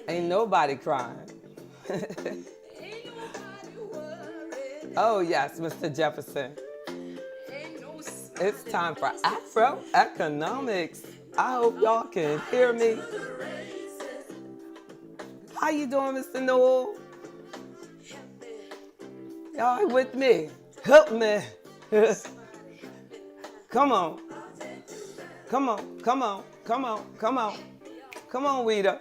Ain't nobody crying. Oh, yes, Mr. Jefferson. It's time for Afro Economics. I hope y'all can hear me. How you doing, Mr. Noel? Y'all with me? Help me. Come on. Come on. Come on. Come on. Come on. Come on, Rita.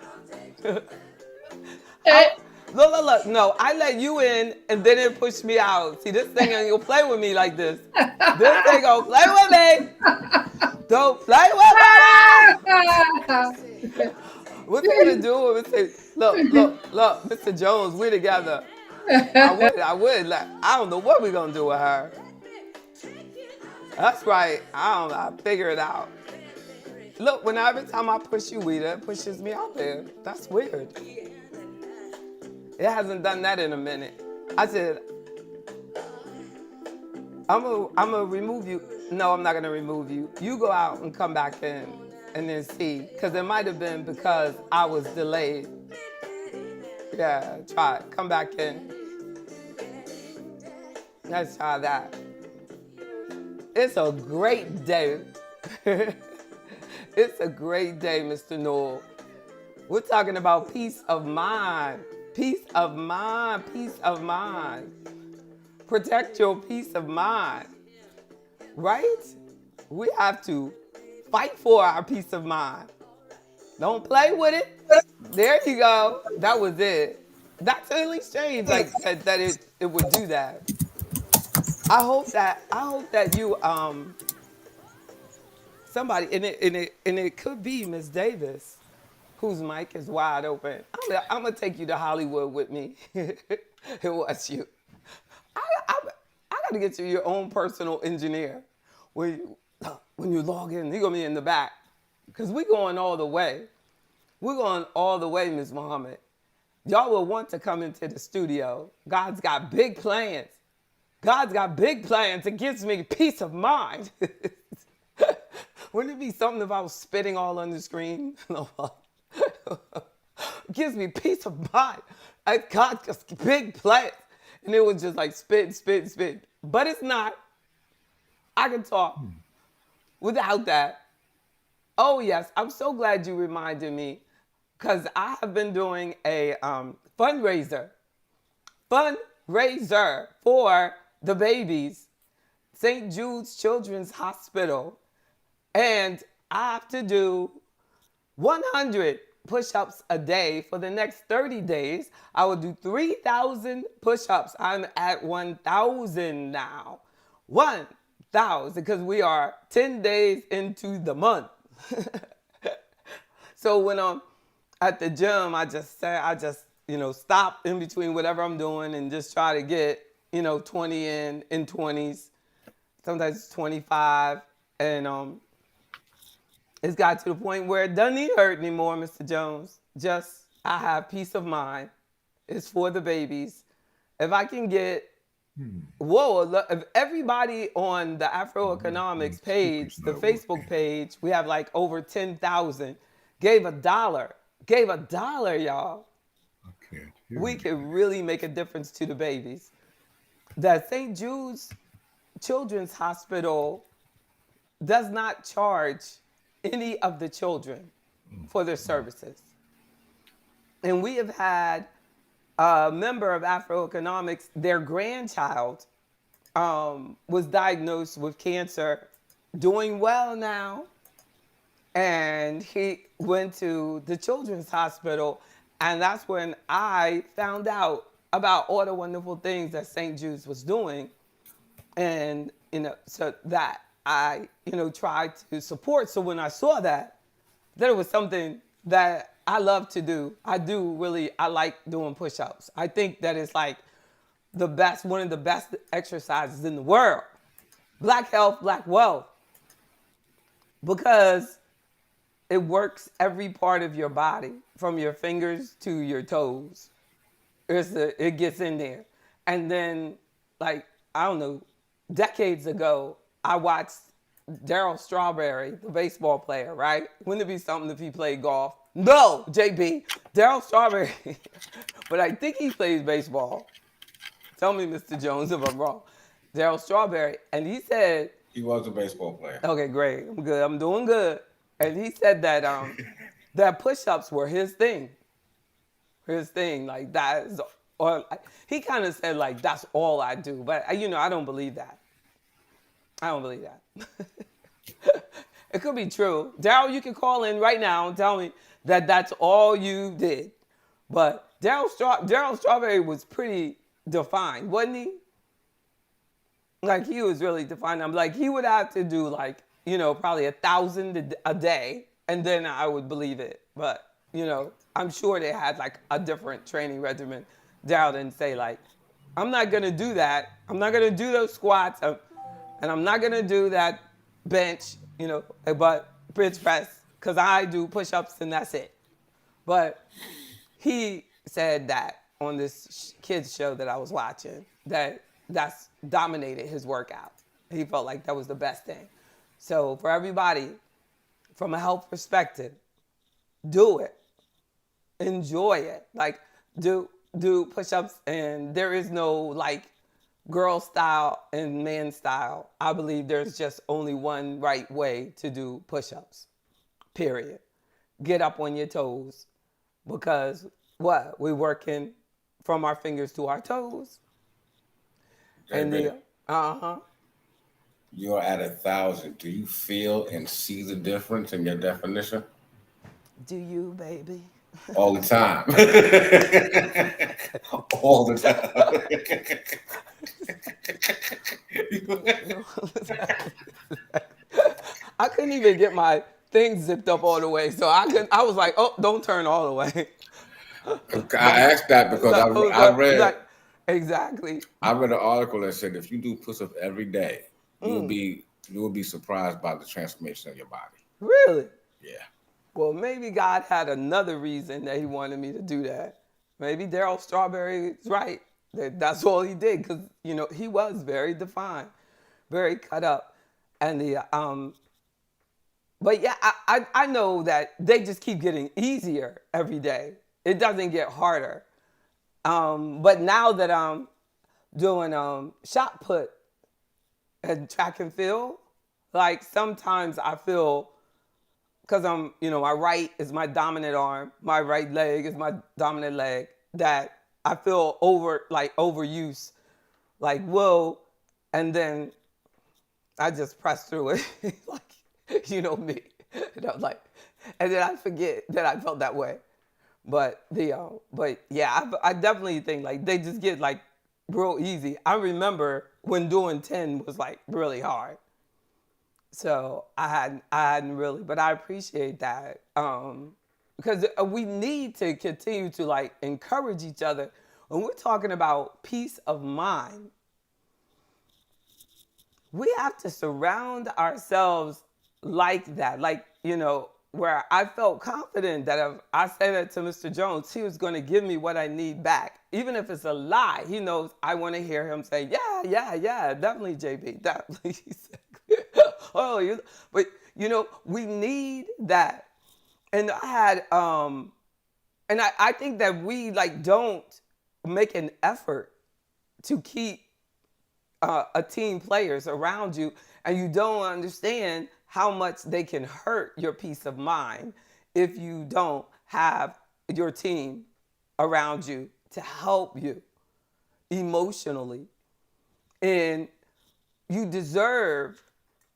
Eh, Look. No, I let you in and then it pushed me out. See, this thing ain't gonna play with me like this. This ain't gonna play with me. Don't play with me. What's it gonna do? It's say, look, Mr. Jones, we together. I would. Like, I don't know what we're gonna do with her. That's right. I don't know. I'll figure it out. Look, every time I push you, Rita, it pushes me out there. That's weird. It hasn't done that in a minute. I said, I'm gonna remove you. No, I'm not gonna remove you. You go out and come back in and then see. Because it might have been because I was delayed. Yeah, try it. Come back in. Let's try that. It's a great day. It's a great day, Mr. Noel. We're talking about peace of mind. Peace of mind. Peace of mind. Protect your peace of mind. Right? We have to fight for our peace of mind. Don't play with it. There you go. That was it. That's really strange, like that it would do that. I hope that you somebody and it could be Miss Davis, whose mic is wide open. I'm gonna take you to Hollywood with me. It was you. I got to get you your own personal engineer. When you log in, you're gonna be in the back, cause we going all the way. We're going all the way, Ms. Muhammad. Y'all will want to come into the studio. God's got big plans. God's got big plans. It gives me peace of mind. Wouldn't it be something if I was spitting all on the screen? Gives me peace of mind. God just big plans. And it was just like spit, spit, spit. But it's not. I can talk without that. Oh, yes. I'm so glad you reminded me, because I have been doing a fundraiser for the babies, St. Jude's Children's Hospital. And I have to do 100 push-ups a day for the next 30 days. I will do 3,000 push-ups. I'm at 1,000 now. 1,000, because we are 10 days into the month. So when I'm at the gym, I just stop in between whatever I'm doing and just try to get, 20 in 20s. Sometimes it's 25. And it's got to the point where it doesn't need hurt anymore, Mr. Jones. Just, I have peace of mind. It's for the babies. If I can get, if everybody on the Afro Economics page, the Facebook page, we have like over 10,000, gave $1, y'all. I can't hear We you. could really make a difference to the babies. The St. Jude's Children's Hospital does not charge any of the children for their services. And we have had a member of Afro Economics, their grandchild was diagnosed with cancer, doing well now. And he went to the Children's Hospital. And that's when I found out about all the wonderful things that St. Jude's was doing. And, so that I, tried to support. So when I saw that it was something that I love to do. I like doing push-ups. I think that it's like one of the best exercises in the world. Black health, black wealth. Because it works every part of your body, from your fingers to your toes. It gets in there. And then, I don't know, decades ago, I watched Darryl Strawberry, the baseball player, right? Wouldn't it be something if he played golf? No, JB. Daryl Strawberry, but I think he plays baseball. Tell me, Mr. Jones, if I'm wrong. Daryl Strawberry, and he said, He was a baseball player. "Okay, great, I'm good, I'm doing good." And he said that that push-ups were his thing. Like that is, or he kind of said like that's all I do. But I don't believe that. I don't believe that. It could be true. Daryl, you can call in right now and tell me that that's all you did. But Daryl Strawberry was pretty defined, wasn't he? Like he was really defined. I'm like he would have to do like probably 1,000 a day, and then I would believe it. But I'm sure they had like a different training regimen. Daryl didn't say like, I'm not gonna do that. I'm not gonna do those squats, and I'm not gonna do that bench. But bench press because I do push-ups and that's it. But he said that on this kids show that I was watching that's dominated his workout. He felt like that was the best thing. So for everybody, from a health perspective, do it, enjoy it. Like do push-ups, and there is no like girl style and man style. I believe there's just only one right way to do push-ups. Period. Get up on your toes because what? We're working from our fingers to our toes. And David, uh-huh. you're at 1,000. Do you feel and see the difference in your definition? Do you, baby? All the time. All the time. I couldn't even get my thing zipped up all the way, so I was like, oh, don't turn all the way. I asked that because Like, exactly. I read an article that said if you do push-ups every day, you will be surprised by the transformation of your body. Really? Yeah. Well, maybe God had another reason that he wanted me to do that. Maybe Daryl Strawberry is right. That's all he did because, he was very defined, very cut up. And but yeah, I know that they just keep getting easier every day. It doesn't get harder. But now that I'm doing shot put and track and field, like sometimes I feel, because my right is my dominant arm, my right leg is my dominant leg, that I feel overuse, like whoa, and then I just press through it, like me, and I'm like, and then I forget that I felt that way, but yeah, I definitely think like they just get like real easy. I remember when doing 10 was like really hard. So I hadn't really, but I appreciate that because we need to continue to like encourage each other. When we're talking about peace of mind, we have to surround ourselves like that. Like, where I felt confident that if I say that to Mr. Jones, he was going to give me what I need back. Even if it's a lie, he knows I want to hear him say, yeah, definitely, JB, definitely. Oh, but we need that. And I had, and I think that we like don't make an effort to keep a team players around you, and you don't understand how much they can hurt your peace of mind if you don't have your team around you to help you emotionally. And you deserve,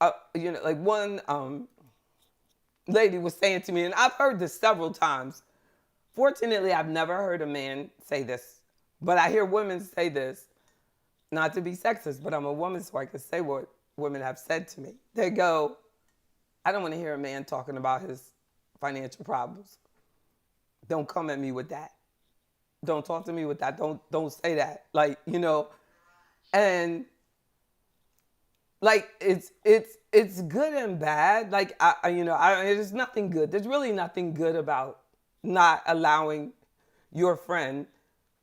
like one lady was saying to me, and I've heard this several times. Fortunately, I've never heard a man say this, but I hear women say this, not to be sexist, but I'm a woman, so I can say what women have said to me. They go, I don't want to hear a man talking about his financial problems. Don't come at me with that. Don't talk to me with that. Don't say that. Like, and like it's good and bad. Like there's nothing good. There's really nothing good about not allowing your friend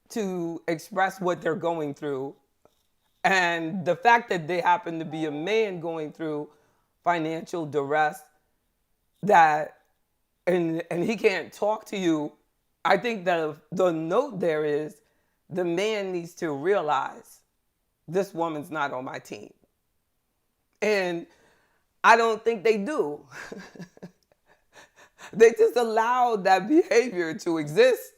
to express what they're going through. And the fact that they happen to be a man going through financial duress, that and he can't talk to you I think the note there is the man needs to realize this woman's not on my team. And I don't think they do. They just allow that behavior to exist,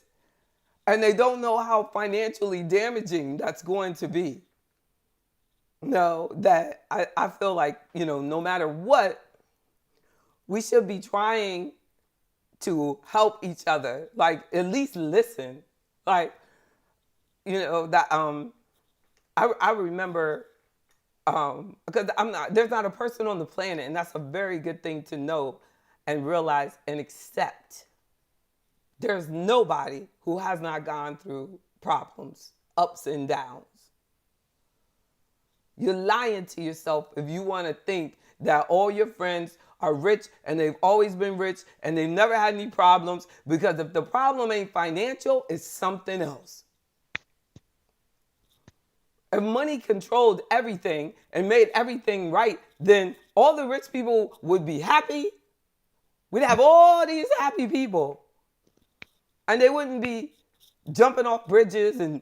and they don't know how financially damaging that's going to be. No, that I feel like, no matter what, we should be trying to help each other. Like, at least listen. Like, that I remember, because there's not a person on the planet, and that's a very good thing to know and realize and accept. There's nobody who has not gone through problems, ups and downs. You're lying to yourself if you want to think that all your friends are rich and they've always been rich and they've never had any problems, because if the problem ain't financial, it's something else. If money controlled everything and made everything right, then all the rich people would be happy. We'd have all these happy people. And they wouldn't be jumping off bridges and,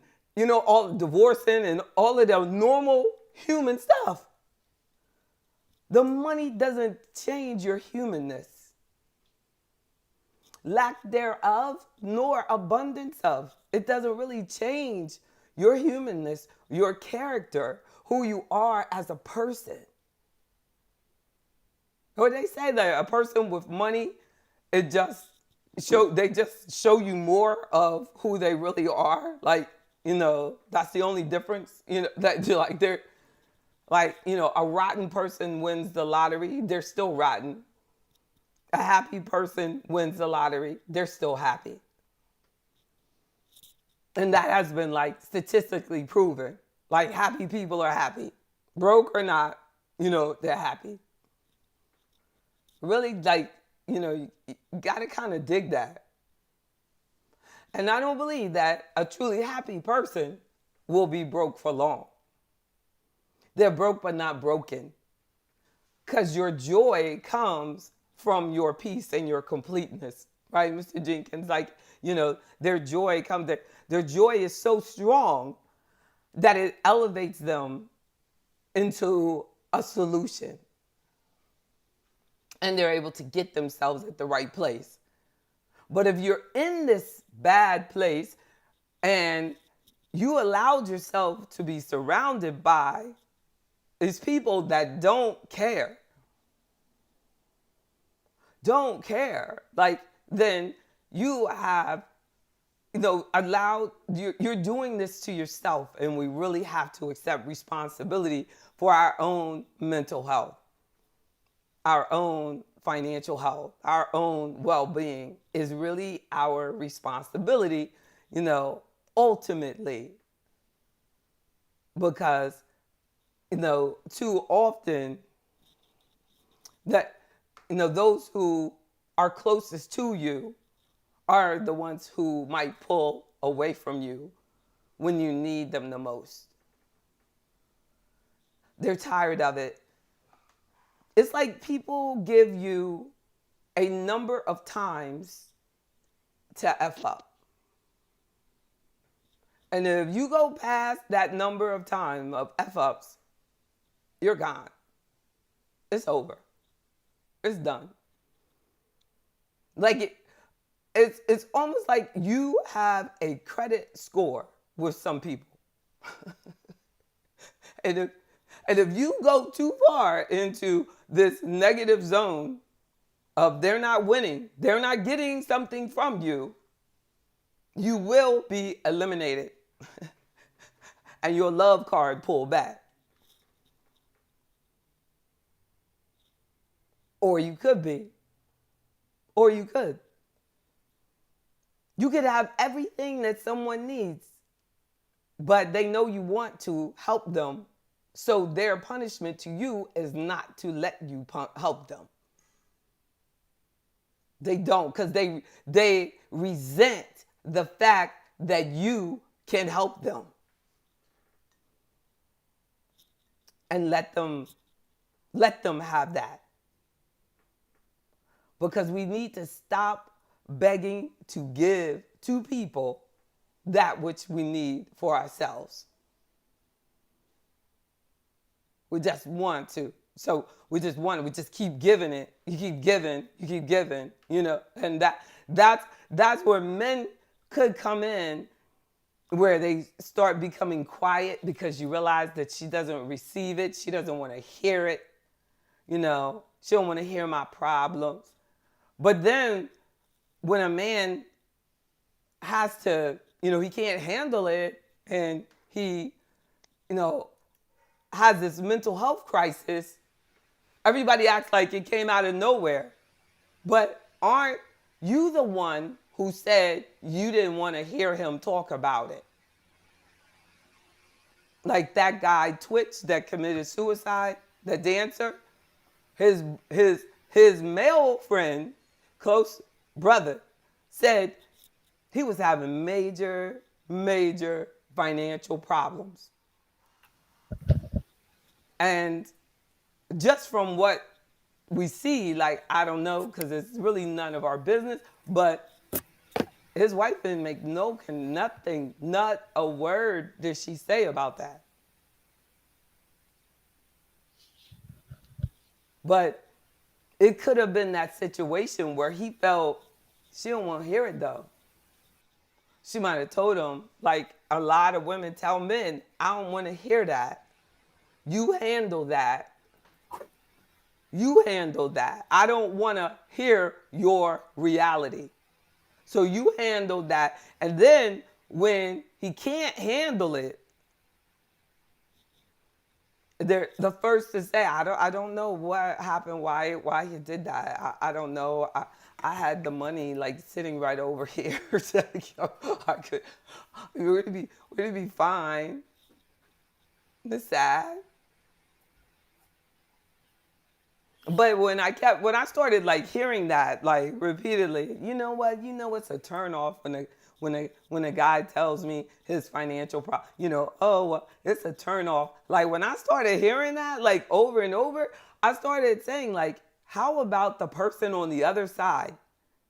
all divorcing and all of the normal human stuff. The money doesn't change your humanness. Lack thereof, nor abundance of. It doesn't really change your humanness, your character, who you are as a person. Or they say that a person with money, they just show you more of who they really are. Like, that's the only difference. That they're like, a rotten person wins the lottery, they're still rotten. A happy person wins the lottery, they're still happy. And that has been like statistically proven. Like, happy people are happy. Broke or not, they're happy. Really, you gotta kind of dig that. And I don't believe that a truly happy person will be broke for long. They're broke but not broken. Because your joy comes from your peace and your completeness. Right, Mr. Jenkins? Like, their joy comes there. Their joy is so strong that it elevates them into a solution. And they're able to get themselves at the right place. But if you're in this bad place and you allowed yourself to be surrounded by these people that don't care, like, then you have, allowed, you're doing this to yourself, and we really have to accept responsibility for our own mental health, our own financial health, our own well-being is really our responsibility, ultimately. Because, too often that, those who are closest to you are the ones who might pull away from you when you need them the most. They're tired of it. It's like people give you a number of times to F up. And if you go past that number of time of F ups, you're gone. It's over. It's done. Like, it's almost like you have a credit score with some people. And if you go too far into this negative zone of they're not winning, they're not getting something from you, you will be eliminated. And your love card pulled back. Or you could be. Or you could. You could have everything that someone needs, but they know you want to help them. So their punishment to you is not to let you help them. They don't, because they resent the fact that you can help them. And let them have that. Because we need to stop begging to give to people that which we need for ourselves. We just want to. So we just want it. We just keep giving it. You keep giving. You keep giving. And that's where men could come in, where they start becoming quiet because you realize that she doesn't receive it. She doesn't want to hear it. She don't want to hear my problems. But then when a man has to, he can't handle it, and he, has this mental health crisis, everybody acts like it came out of nowhere. But aren't you the one who said you didn't want to hear him talk about it? Like that guy Twitch that committed suicide, the dancer, his male friend, close brother, said he was having major financial problems. And just from what we see, like, I don't know, because it's really none of our business, but his wife didn't make nothing, not a word did she say about that. But it could have been that situation where he felt she don't want to hear it though. She might have told him, like a lot of women tell men, I don't want to hear that. You handle that. You handle that. I don't want to hear your reality. So you handle that. And then when he can't handle it, they're the first to say, I don't know what happened, why he did that. I don't know. I had the money like sitting right over here. We'd be fine. It's sad. But when I started like hearing that like repeatedly, you know what's a turn off when a guy tells me his financial problem, it's a turn off. Like when I started hearing that like over and over, I started saying like, how about the person on the other side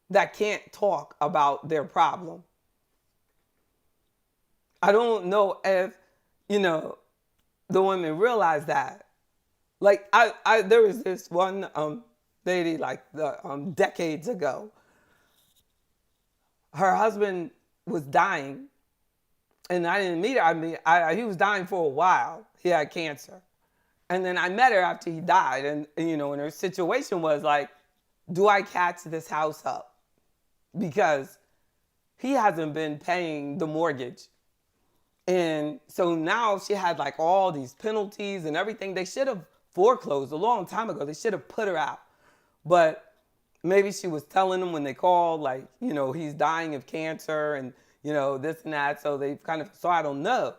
that can't talk about their problem? I don't know if, the women realize that. Like there was this one lady like decades ago. Her husband was dying, and I didn't meet her. I mean, he was dying for a while. He had cancer, and then I met her after he died, and and her situation was like, do I catch this house up? Because he hasn't been paying the mortgage. And so now she had like all these penalties and everything. They should have foreclosed a long time ago. They should have put her out. But maybe she was telling them when they called, like, he's dying of cancer and, this and that. So they so I don't know.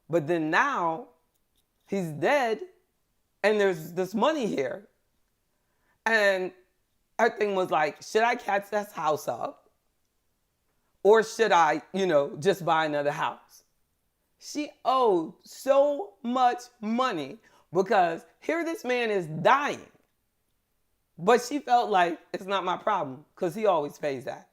But then now he's dead and there's this money here. And her thing was like, should I catch this house up? Or should I, just buy another house? She owed so much money because here this man is dying. But she felt like it's not my problem because he always pays that.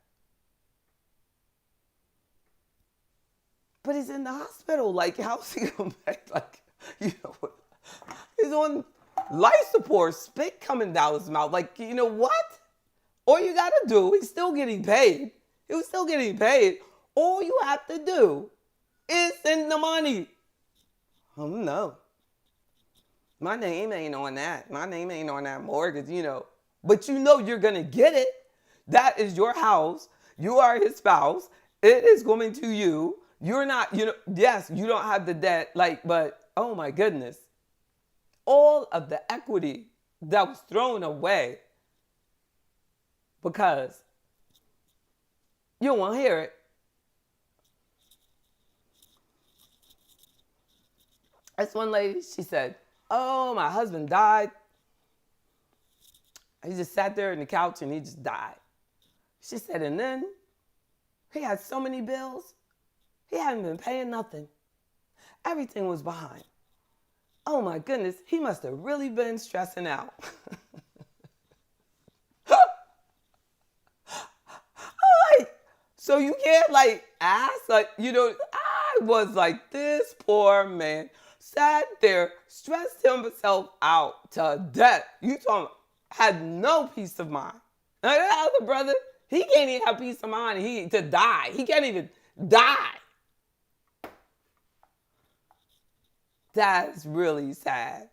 But he's in the hospital. Like, how's he going to pay? Like, he's on life support, spit coming down his mouth. Like, what? All you got to do, he's still getting paid. He was still getting paid. All you have to do is send the money. Oh, no. My name ain't on that. My name ain't on that mortgage, But you're going to get it. That is your house. You are his spouse. It is coming to you. You're not, yes, you don't have the debt, but oh my goodness. All of the equity that was thrown away because you don't want to hear it. This one lady, she said, oh, my husband died. He just sat there on the couch and he just died. She said, and then he had so many bills. He hadn't been paying nothing. Everything was behind. Oh my goodness, he must have really been stressing out. Like, So you can't like ask, like, I was like, this poor man sat there, stressed himself out to death. You talking had no peace of mind. Now that other brother, he can't even have peace of mind. He to die. He can't even die. That's really sad.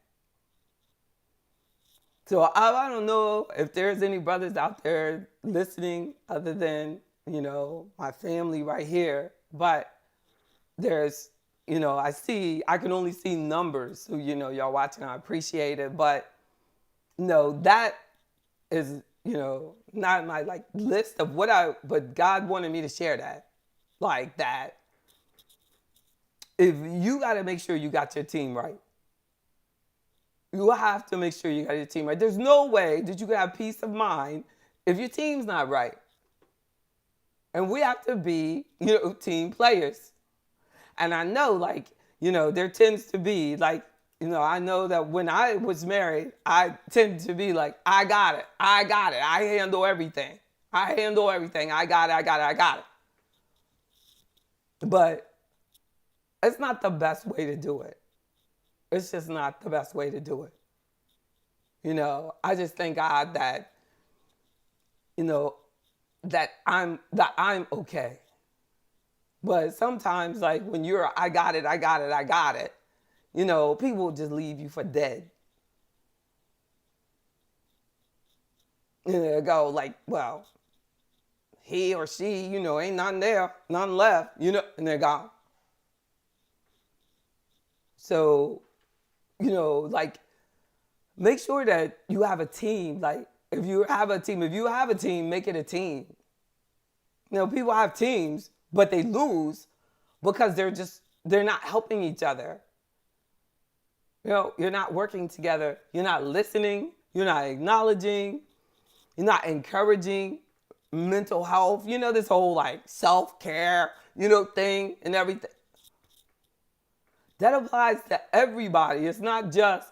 So I don't know if there's any brothers out there listening other than, my family right here. But there's, I can only see numbers. So, y'all watching, I appreciate it. But no, that is, not my like list of but God wanted me to share that. Like that. If you got to make sure you got your team right. You have to make sure you got your team right. There's no way that you can have peace of mind if your team's not right. And we have to be, team players. And I know, like, there tends to be, like, I know that when I was married, I tend to be like, I got it. I got it. I handle everything. I handle everything. I got it. I got it. I got it. But it's not the best way to do it. It's just not the best way to do it. I just thank God that, that I'm okay. But sometimes, like when you're, I got it, I got it, I got it, people just leave you for dead. They go like, well, he or she, ain't nothing there, nothing left, and they're gone. So, like, make sure that you have a team. Like, if you have a team, make it a team. People have teams, but they lose because they're not helping each other. You're not working together. You're not listening. You're not acknowledging. You're not encouraging mental health. This whole like self-care, thing and everything. That applies to everybody. It's not just,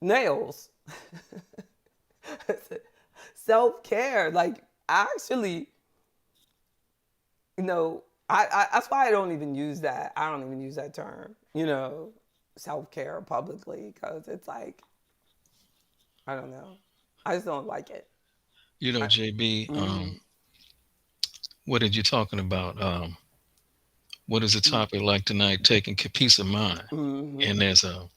nails. Self-care. Like, actually, that's why I don't even use that. I don't even use that term, self-care publicly, because it's like, I don't know. I just don't like it. JB, Mm-hmm. what did you talking about? What is the topic like tonight? Taking peace of mind. Mm-hmm. And there's a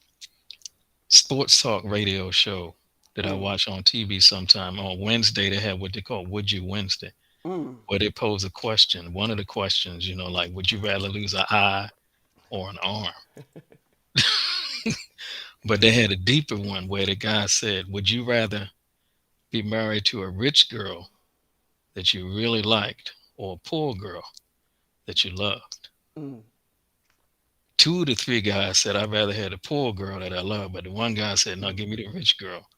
sports talk radio show that I watch on TV sometime. On Wednesday, they have what they call Would You Wednesday, Mm-hmm. where they pose a question. One of the questions, like, would you rather lose an eye or an arm? But they had a deeper one where the guy said, would you rather be married to a rich girl that you really liked or a poor girl that you loved? Mm-hmm. Two of the three guys said, I'd rather have the poor girl that I love. But the one guy said, no, give me the rich girl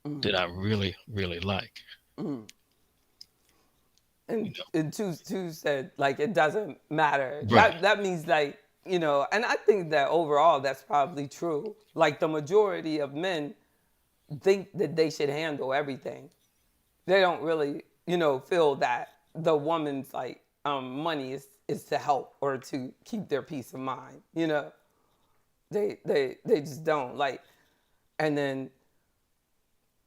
that I really, really like. Mm-hmm. You And two said like it doesn't matter. Right. That means like, and I think that overall that's probably true. Like the majority of men think that they should handle everything. They don't really, feel that the woman's like money is to help or to keep their peace of mind. They just don't like, and then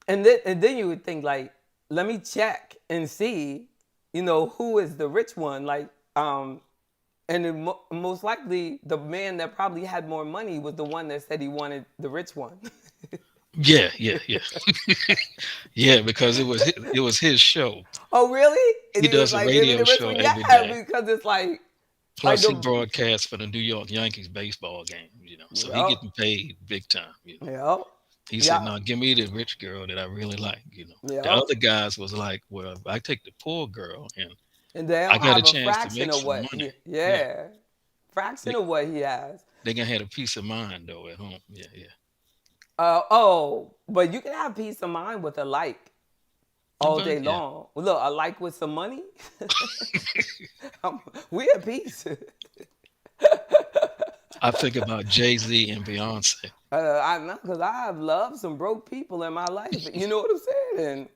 and then you would think like, let me check and see, who is the rich one, like, and then most likely the man that probably had more money was the one that said he wanted the rich one. Yeah, yeah, yeah. Yeah, because it was his show. Oh, really? And He he was does a like, give me radio the rich show one. every Yeah, day. because it's like Plus, he the broadcasts for the New York Yankees baseball game. So he yep, getting paid big time. yep, He said, yeah, "No, give me the rich girl that I really like." The yep. other guys was like, "Well, if I take the poor girl and And they I don't got a have a chance to fraction make of some what money." Yeah, yeah, fraction they of what he has. they gonna have a peace of mind though at home. Yeah, yeah. Oh, but you can have peace of mind with a like all Okay, day yeah. long. Well, look, a like with some money, we at peace. I think about Jay-Z and Beyonce. I know, because I have loved some broke people in my life. You know what I'm saying?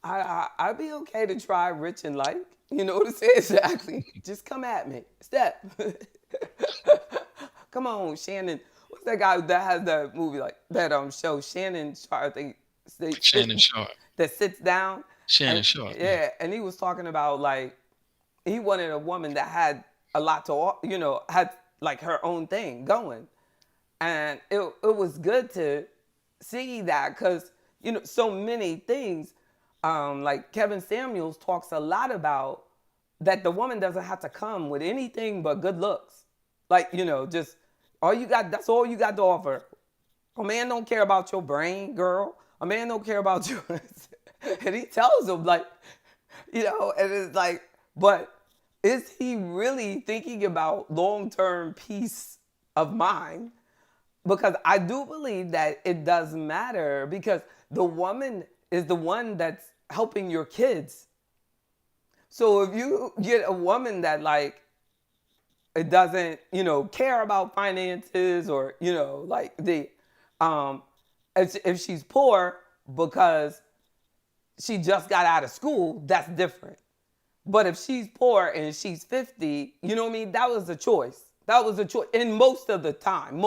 And I'd be okay to try rich and like. You know what I'm saying? Exactly. Just come at me. Step. Come on, Shannon. What's that guy that has that movie like that show? Shannon Sharp. They sit, Shannon Sharp. that sits down. And Shannon Sharp. Yeah. yeah, and he was talking about like he wanted a woman that had a lot to had like her own thing going, and it was good to see that because so many things like Kevin Samuels talks a lot about that the woman doesn't have to come with anything but good looks, like just all you got, that's all you got to offer. A man don't care about your brain, girl. A man don't care about you. And he tells him like, and it's like, but is he really thinking about long-term peace of mind? Because I do believe that it does matter because the woman is the one that's helping your kids. So if you get a woman that like it doesn't, care about finances or, like if she's poor because she just got out of school, that's different. But if she's poor and she's 50, you know what I mean? That was a choice. That was a choice. And most of the time.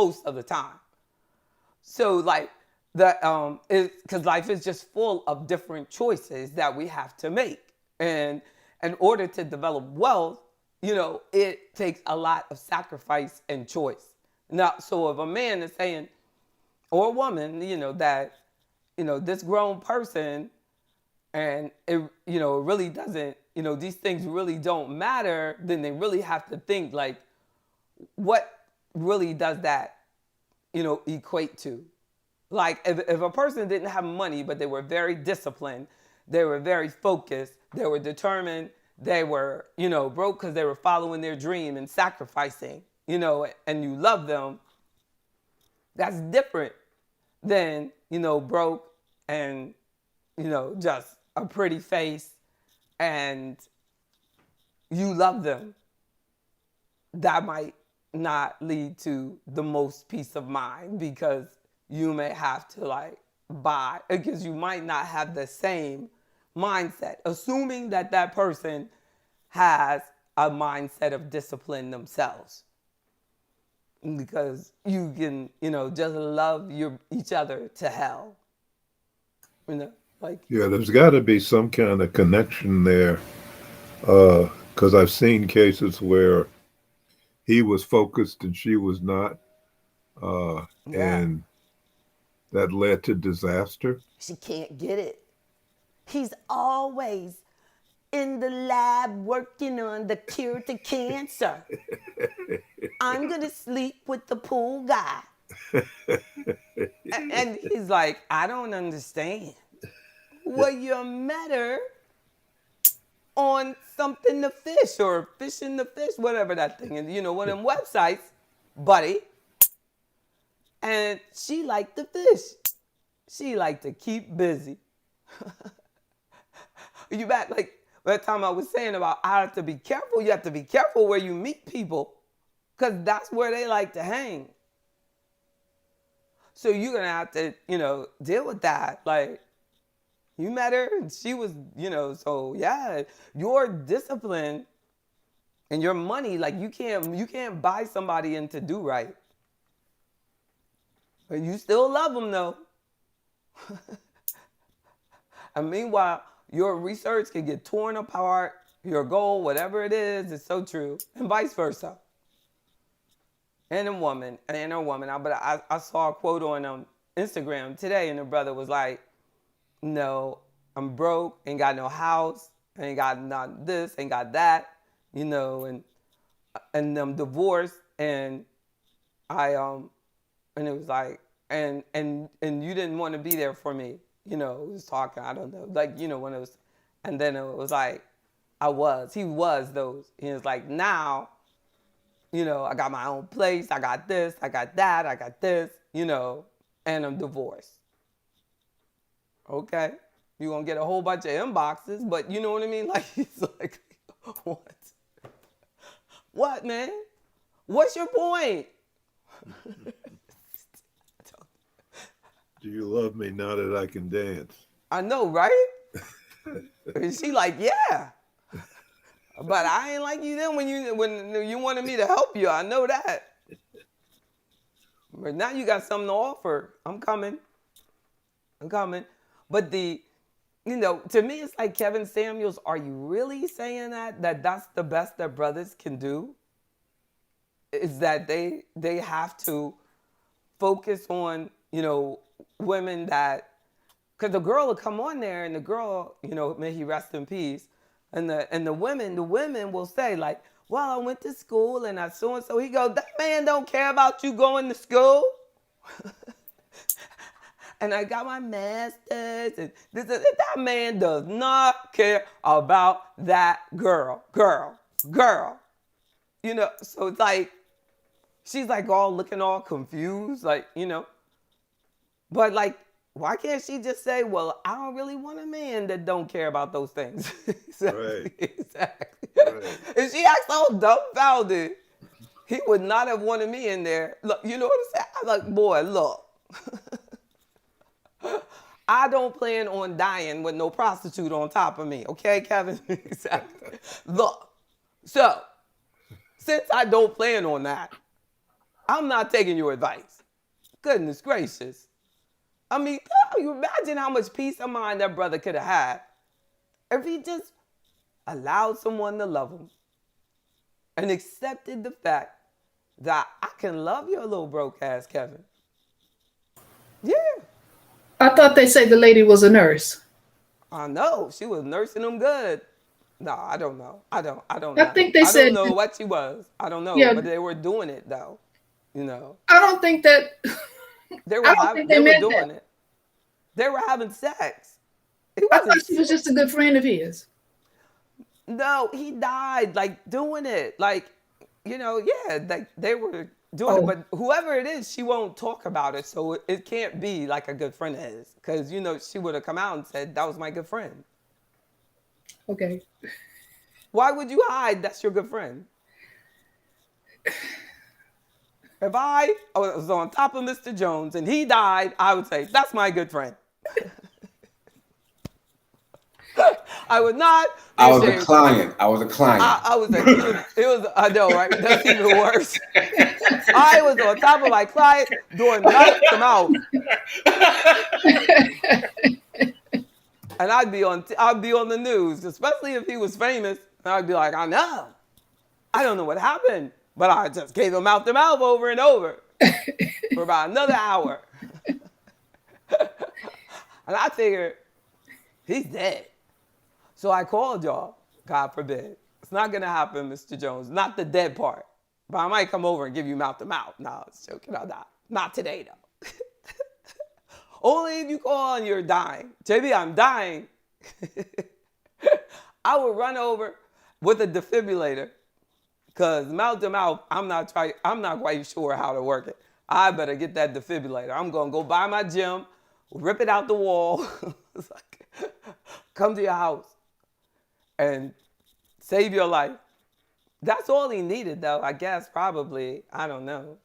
So like because life is just full of different choices that we have to make. And in order to develop wealth, it takes a lot of sacrifice and choice. Now, so if a man is saying, or a woman, that, this grown person and it really doesn't, these things really don't matter, then they really have to think like, what really does that, equate to? Like if a person didn't have money, but they were very disciplined, they were very focused, they were determined, they were, broke because they were following their dream and sacrificing, and you love them, that's different than, broke and, just a pretty face and you love them. That might not lead to the most peace of mind because you may have to like buy, because you might not have the same mindset, assuming that that person has a mindset of discipline themselves. Because you can, just love each other to hell. Like Yeah, there's got to be some kind of connection there, because I've seen cases where he was focused and she was not, yeah, and that led to disaster. she can't get it. He's always in the lab working on the cure to cancer. I'm gonna sleep with the pool guy. And he's like, I don't understand. Well, you met her on something to fish or fishing the fish, whatever that thing is, one of them websites, buddy. And she liked to fish. She liked to keep busy. You bet, like that time I was saying about I have to be careful. You have to be careful where you meet people because that's where they like to hang. So you're going to have to, deal with that. Like, you met her and she was, so yeah, your discipline and your money, like you can't buy somebody into do right. But you still love them though. And meanwhile, your research can get torn apart, your goal, whatever it is so true, and vice versa. And a woman. But I saw a quote on Instagram today, and the brother was like, no, I'm broke, ain't got no house, ain't got not this, ain't got that, and I'm divorced, and and it was like, and you didn't want to be there for me, it was talking, I don't know, like, when it was, and then it was like, he was those, he was like, now, I got my own place, I got this, I got that, I got this, and I'm divorced. Okay, you're going to get a whole bunch of inboxes, but you know what I mean? Like, he's like, what? What, man? What's your point? Do you love me now that I can dance? I know, right? And she like, yeah. But I ain't like you then when you wanted me to help you. I know that. But now you got something to offer. I'm coming. I'm coming. But to me, it's like, Kevin Samuels, are you really saying that that's the best that brothers can do? Is that they have to focus on, women that, because the girl will come on there and the girl, may he rest in peace. And the women will say like, well, I went to school and I so and so. He goes, that man don't care about you going to school. And I got my master's and that man does not care about that girl. So it's like, she's like all looking all confused, like, but like, why can't she just say, well, I don't really want a man that don't care about those things? Right. Exactly. Right. If she acts all dumbfounded, he would not have wanted me in there. Look, you know what I'm saying? I'm like, boy, look. I don't plan on dying with no prostitute on top of me, okay, Kevin? Exactly. Look, so, since I don't plan on that, I'm not taking your advice. Goodness gracious. I mean, you imagine how much peace of mind that brother could have had if he just allowed someone to love him and accepted the fact that I can love your little broke ass, Kevin. Yeah. I thought they said the lady was a nurse. I know. She was nursing him good. No, I don't know. I don't I know. think they I said, don't know what she was. I don't know. Yeah. But they were doing it though. I don't think that. They I don't think they were meant doing that. it. They were having sex. He I thought wasn't she was just a good friend of his. No, he died like doing it. Like, yeah, like they were doing it. Oh. But whoever it is, she won't talk about it. So it can't be like a good friend of his. Because, she would have come out and said, that was my good friend. Okay. Why would you hide that's your good friend? If I was on top of Mr. Jones and he died, I would say, that's my good friend. I would not. I was a client. I was like, it was, I know, right? That's even worse. I was on top of my client doing mouth to mouth. And I'd be on the news, especially if he was famous. And I'd be like, I don't know what happened, but I just gave him mouth to mouth over and over for about another hour. And I figured, he's dead. So I called y'all, God forbid. It's not going to happen, Mr. Jones. Not the dead part. But I might come over and give you mouth to mouth. No, I was joking. Not today, though. Only if you call and you're dying. JB, I'm dying. I would run over with a defibrillator. Because mouth to mouth, I'm not quite sure how to work it. I better get that defibrillator. I'm going to go buy my gym, rip it out the wall, come to your house, and save your life. That's all he needed, though, I guess, probably. I don't know.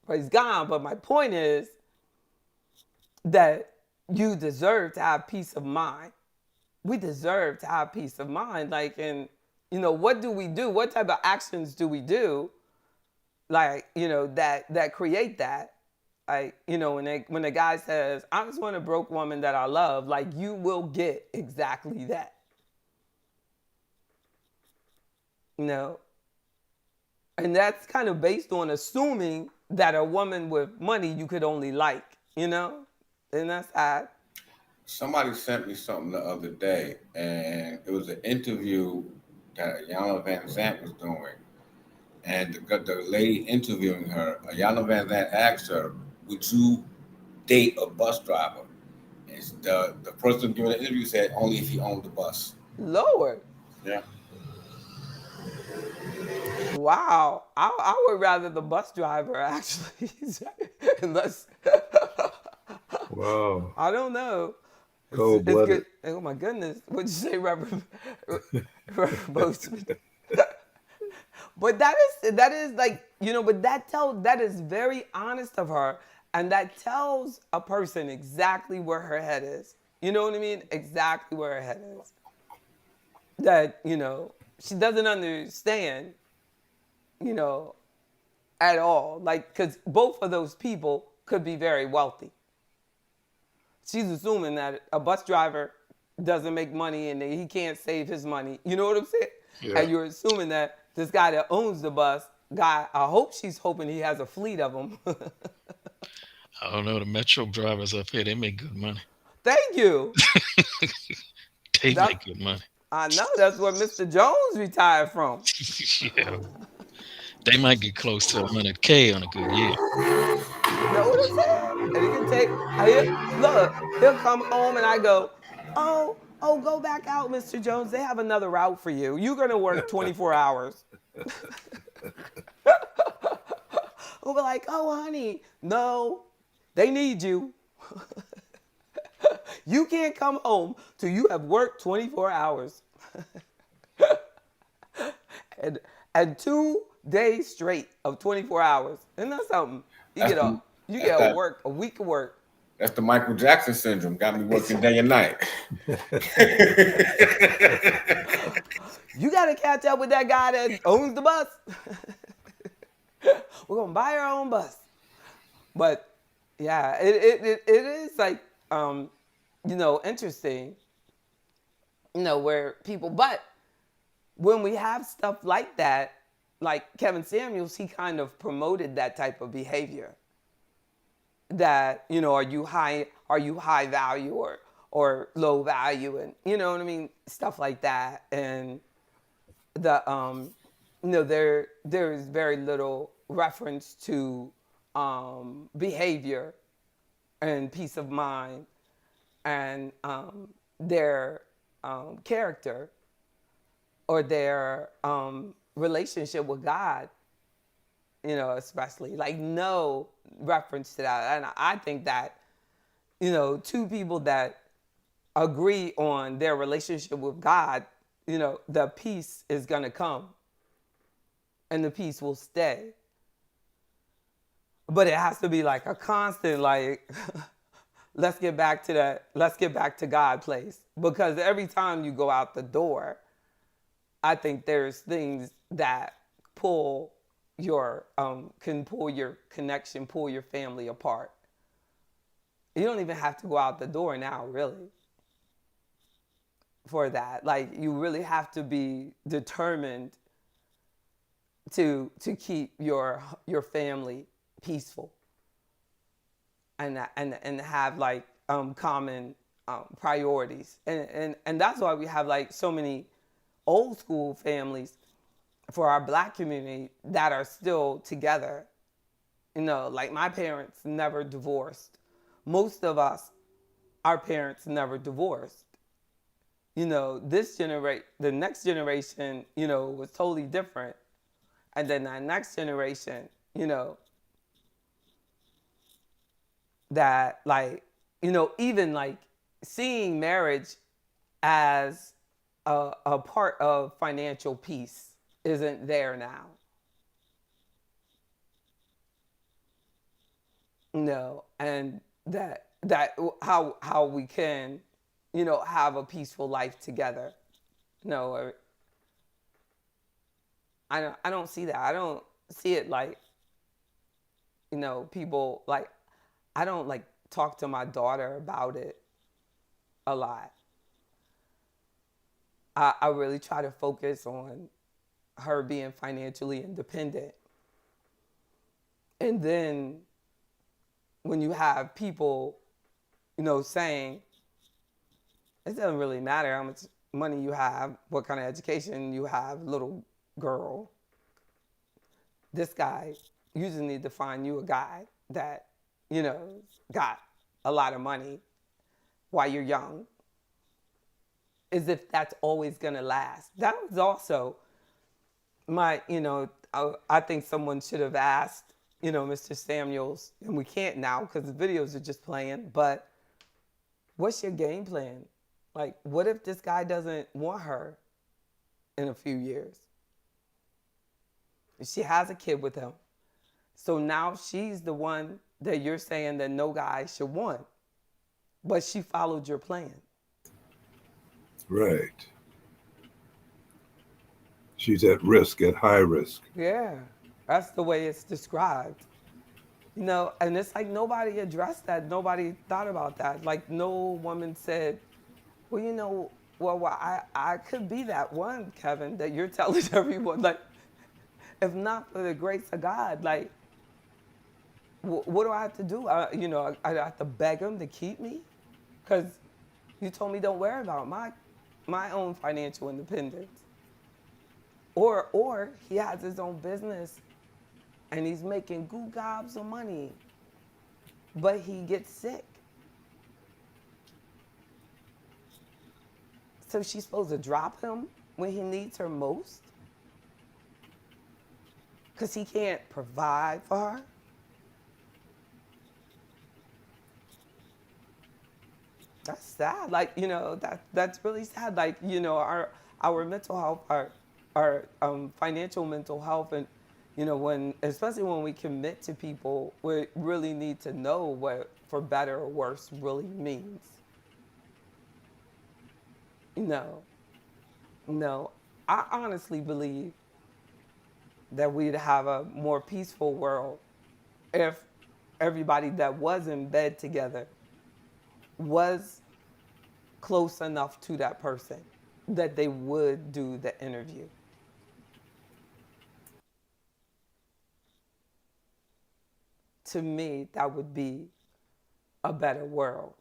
But he's gone. But my point is that you deserve to have peace of mind. We deserve to have peace of mind. Like, and, what do we do? What type of actions do we do? Like, that create that. Like, when the guy says, I just want a broke woman that I love, like, you will get exactly that. And that's kind of based on assuming that a woman with money you could only like, and that's sad. Somebody sent me something the other day, and it was an interview that Yana Van Zant was doing. And the lady interviewing her, Yana Van Zant asked her, would you date a bus driver? And the person giving the interview said only if he owned the bus. Lord. Yeah. Wow. I would rather the bus driver, actually. Unless. Wow. I don't know. Cold-blooded. Oh, my goodness. What'd you say, Reverend Boastman? But that is like, but that is very honest of her. And that tells a person exactly where her head is. You know what I mean? Exactly where her head is. that, she doesn't understand, you know, at all. Like, because both of those people could be very wealthy. She's assuming that a bus driver doesn't make money and that he can't save his money. You know what I'm saying? Yeah. And you're assuming that this guy that owns the bus, I hope she's hoping he has a fleet of them. I don't know. The metro drivers up here, they make good money. Thank you. They That's, make good money. I know that's where Mr. Jones retired from. Yeah. They might get close to 100K on a good year. You know what I'm saying? And he can he'll come home and I go, oh, go back out, Mr. Jones. They have another route for you. You're going to work 24 hours. We'll be like, oh, honey, no, they need you. You can't come home till you have worked 24 hours. and 2 days straight of 24 hours. Isn't that something? You get a week of work. That's the Michael Jackson syndrome. Got me working day and night. You got to catch up with that guy that owns the bus. We're going to buy our own bus. But yeah, it is like, interesting, where people, but when we have stuff like that, like Kevin Samuels, he kind of promoted that type of behavior. That, are you high value or low value, and you know what I mean, stuff like that. And the there is very little reference to behavior and peace of mind and their character or their relationship with God, especially. Like, no reference to that. And I think that, two people that agree on their relationship with God, the peace is going to come and the peace will stay. But it has to be like a constant, like, let's get back to God place. Because every time you go out the door, I think there's things that can pull your connection, pull your family apart. You don't even have to go out the door now, really, for that. Like, you really have to be determined to keep your family peaceful and have like common priorities. And that's why we have like so many old school families for our Black community that are still together. Like my parents never divorced. Most of us, our parents never divorced. The next generation, was totally different. And then that next generation, that like, even like seeing marriage as a part of financial peace isn't there now. And that how we can, have a peaceful life together. I don't see that. I don't see it like, people like, I don't like talk to my daughter about it a lot. I really try to focus on her being financially independent. And then when you have people, saying, it doesn't really matter how much money you have, what kind of education you have, little girl. This guy, you just need to find you a guy that, got a lot of money while you're young. As if that's always going to last. That was also my, I think someone should have asked, Mr. Samuels, and we can't now because the videos are just playing, but what's your game plan? Like, what if this guy doesn't want her in a few years? She has a kid with him. So now she's the one that you're saying that no guy should want. But she followed your plan. Right. she's at risk, at high risk. Yeah, that's the way it's described. And it's like nobody addressed that. Nobody thought about that. Like no woman said, well, I could be that one, Kevin, that you're telling everyone. Like, if not for the grace of God, like, what do I have to do? I have to beg him to keep me? Because you told me don't worry about my own financial independence. Or he has his own business and he's making goo gobs of money, but he gets sick. So she's supposed to drop him when he needs her most? Because he can't provide for her? That's sad. Like, that's really sad. Like, our mental health, our financial mental health, and especially when we commit to people, we really need to know what for better or worse really means. No, no. I honestly believe that we'd have a more peaceful world if everybody that was in bed together was close enough to that person that they would do the interview. To me, that would be a better world.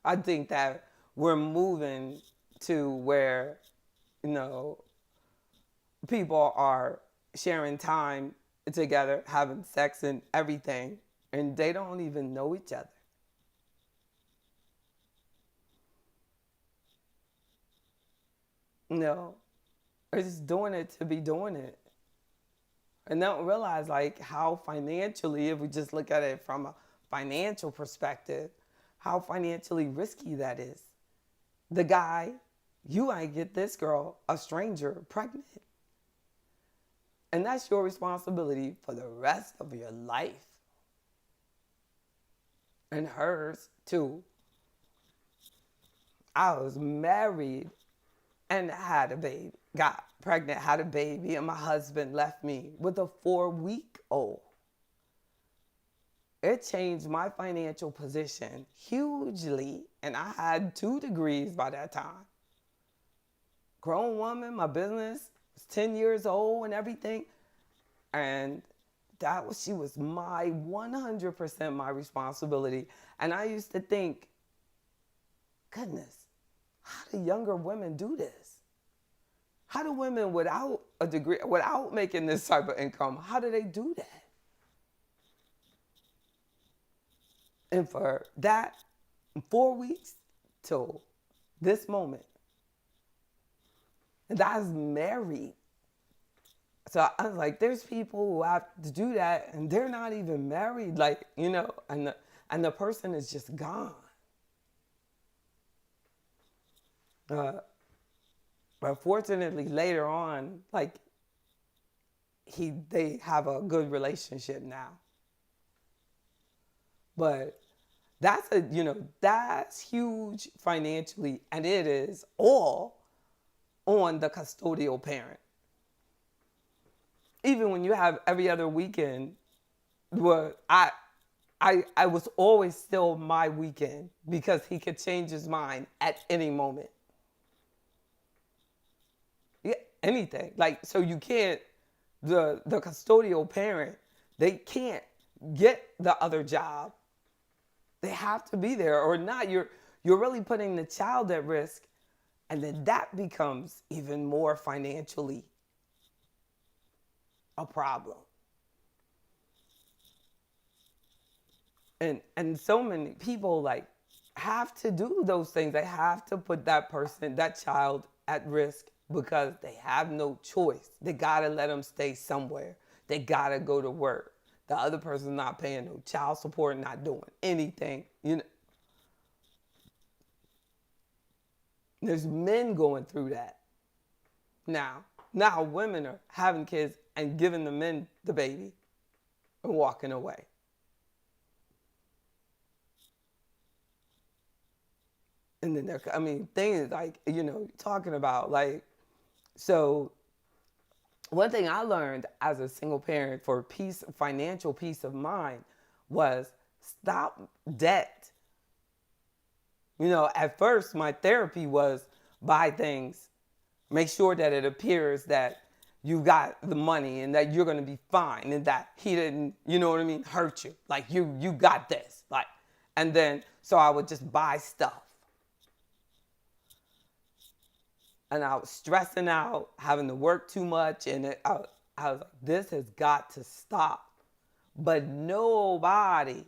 I think that we're moving to where, you know, people are sharing time together, having sex and everything, and they don't even know each other. No, they're just doing it to be doing it. And don't realize like how financially, if we just look at it from a financial perspective, how financially risky that is. The guy, you ain't get this girl, a stranger, pregnant. And that's your responsibility for the rest of your life. And hers too. I was married and had a baby, got pregnant, had a baby, and my husband left me with a 4-week-old. It changed my financial position hugely, and I had 2 degrees by that time. Grown woman, my business was 10 years old and everything, and she was my 100% my responsibility. And I used to think, goodness, how do younger women do this? How do women without a degree, without making this type of income, how do they do that? And for that, 4 weeks till this moment, and I was married. So I was like, there's people who have to do that and they're not even married, like, and the person is just gone. But fortunately, later on, like, they have a good relationship now. But that's huge financially, and it is all on the custodial parent. Even when you have every other weekend, well, I was always still my weekend because he could change his mind at any moment. Yeah, anything. Like, so you can't, the custodial parent, they can't get the other job. They have to be there, or not. You're really putting the child at risk, and then that becomes even more financially a problem. And so many people like have to do those things. They have to put that child at risk because they have no choice. They gotta let them stay somewhere. They gotta go to work. The other person's not paying no child support, not doing anything. There's men going through that. Now women are having kids and giving the men the baby and walking away. And then things like, talking about like, so One thing I learned as a single parent for financial peace of mind was stop debt. At first my therapy was buy things, make sure that it appears that you got the money and that you're going to be fine and that he didn't, hurt you. Like you got this. And then so I would just buy stuff. And I was stressing out, having to work too much, and I was like, this has got to stop. But nobody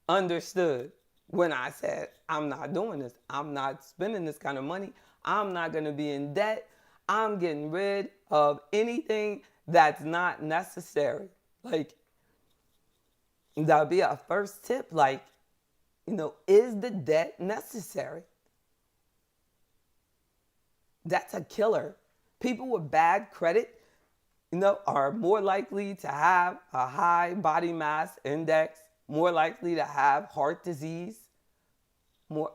understood when I said, I'm not doing this. I'm not spending this kind of money. I'm not going to be in debt. I'm getting rid of anything that's not necessary. Like, that would be a first tip. Like, is the debt necessary? That's a killer. People with bad credit, are more likely to have a high body mass index, more likely to have heart disease, more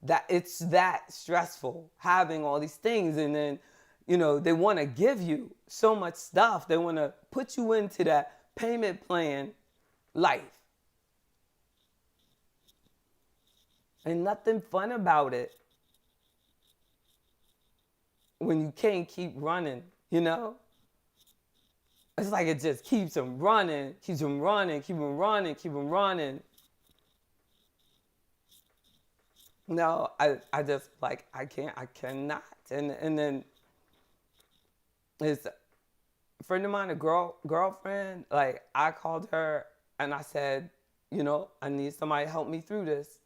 that it's that stressful having all these things. And then, they want to give you so much stuff. They want to put you into that payment plan life. And nothing fun about it when you can't keep running, It's like it just keeps them running, keeps them running, keep them running, keep them running. No, I just like, I cannot. And then it's a friend of mine, a girlfriend, like I called her and I said, I need somebody to help me through this.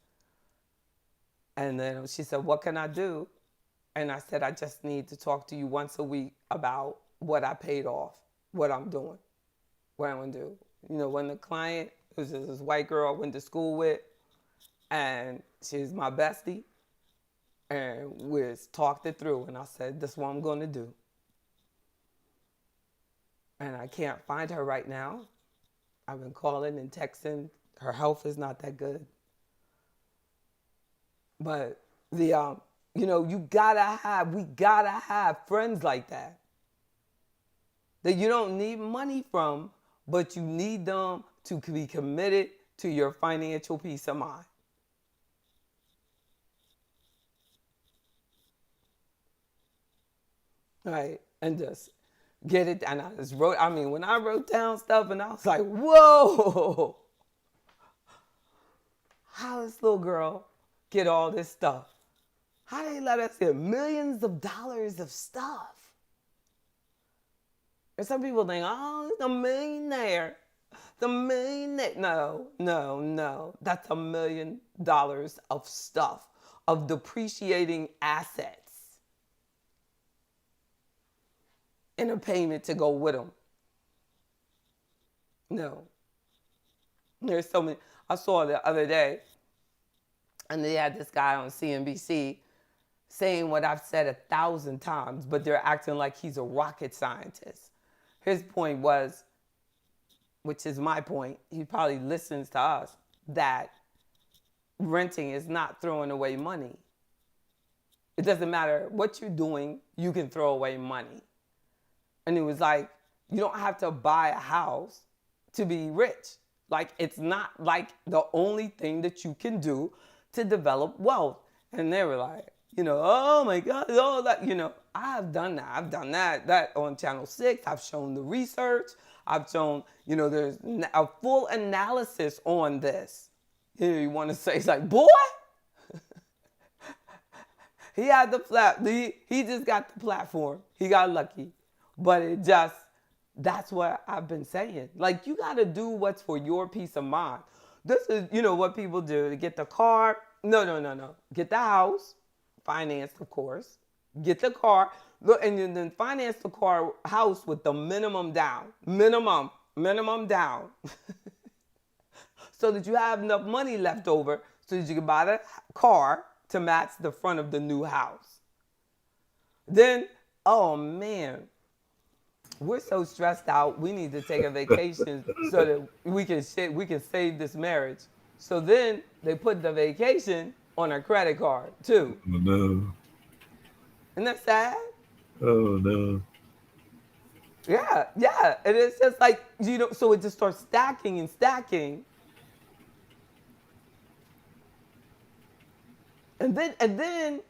And then she said, what can I do? And I said, I just need to talk to you once a week about what I paid off, what I'm doing, what I'm going to do. When the client, it was this white girl I went to school with, and she's my bestie, and we talked it through, and I said, this is what I'm going to do. And I can't find her right now. I've been calling and texting. Her health is not that good. But we gotta have friends like that you don't need money from, but you need them to be committed to your financial peace of mind. Right? And just get it. And when I wrote down stuff and I was like, whoa, how does this little girl get all this stuff? How do they let us get millions of dollars of stuff? And some people think, oh, it's a millionaire. The millionaire. No. That's $1 million of stuff, of depreciating assets, and a payment to go with them. No. There's so many. I saw the other day, and they had this guy on CNBC saying what I've said 1,000 times, but they're acting like he's a rocket scientist. His point was, which is my point, he probably listens to us, that renting is not throwing away money. It doesn't matter what you're doing, you can throw away money. And it was like, you don't have to buy a house to be rich. Like, it's not like the only thing that you can do to develop wealth. And they were like, oh my God, all that, I've done that. I've done that on Channel 6. I've shown the research. I've shown, there's a full analysis on this. You want to say, it's like, boy, he had he just got the platform. He got lucky. But that's what I've been saying. Like, you got to do what's for your peace of mind. This is, what people do. They get the car. No. Get the house. Financed, of course. Get the car. Look, and then finance the house with the minimum down. Minimum down. So that you have enough money left over so that you can buy the car to match the front of the new house. Then, oh man, we're so stressed out. We need to take a vacation so that we can save this marriage. So then they put the vacation on our credit card too. Oh, no. Isn't that sad? Oh, no. Yeah, yeah. And it's just like, so it just starts stacking and stacking. And then,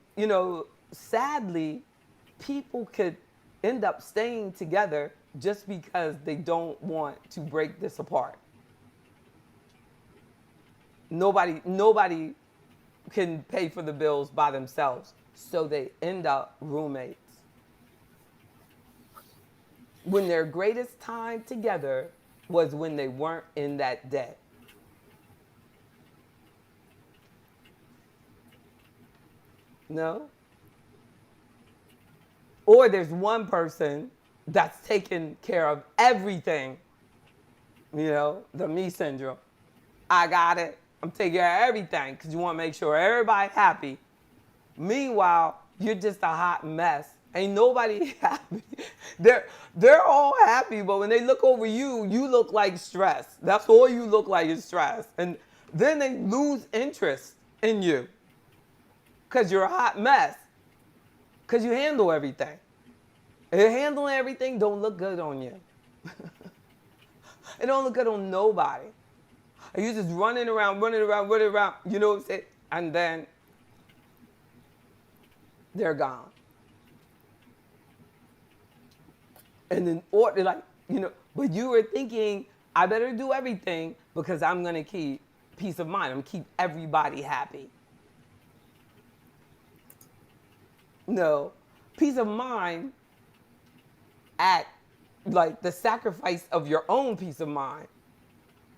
sadly, people could end up staying together just because they don't want to break this apart. Nobody can pay for the bills by themselves, so they end up roommates. When their greatest time together was when they weren't in that debt. No? Or there's one person that's taking care of everything, the me syndrome. I got it. I'm taking care of everything because you want to make sure everybody's happy. Meanwhile, you're just a hot mess. Ain't nobody happy. They're all happy, but when they look over you, you look like stress. That's all you look like is stress. And then they lose interest in you because you're a hot mess. Because you handle everything. And handling everything don't look good on you. It don't look good on nobody. And you're just running around, you know what I'm saying? And then they're gone. And then, but you were thinking, I better do everything because I'm going to keep peace of mind. I'm going to keep everybody happy. No, peace of mind at like the sacrifice of your own peace of mind.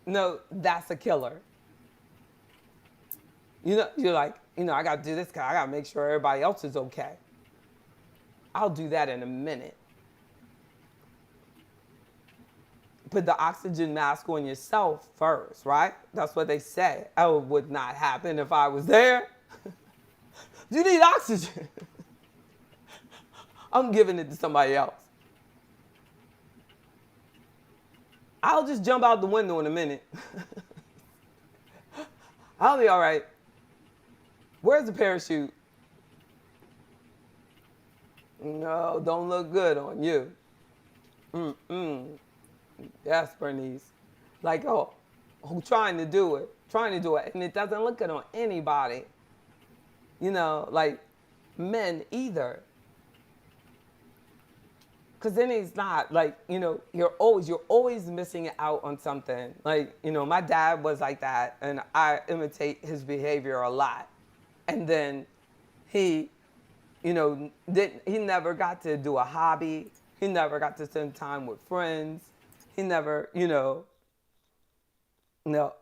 No, that's a killer. You're like, I got to do this because I got to make sure everybody else is okay. I'll do that in a minute. Put the oxygen mask on yourself first, right? That's what they say. Oh, it would not happen if I was there. You need oxygen. I'm giving it to somebody else. I'll just jump out the window in a minute. I'll be all right. Where's the parachute? No, don't look good on you. Yes, Bernice. Like, who trying to do it, and it doesn't look good on anybody. Like men either. Because then it's not like, you're always missing out on something. Like, my dad was like that, and I imitate his behavior a lot. And then he, he never got to do a hobby. He never got to spend time with friends. He never,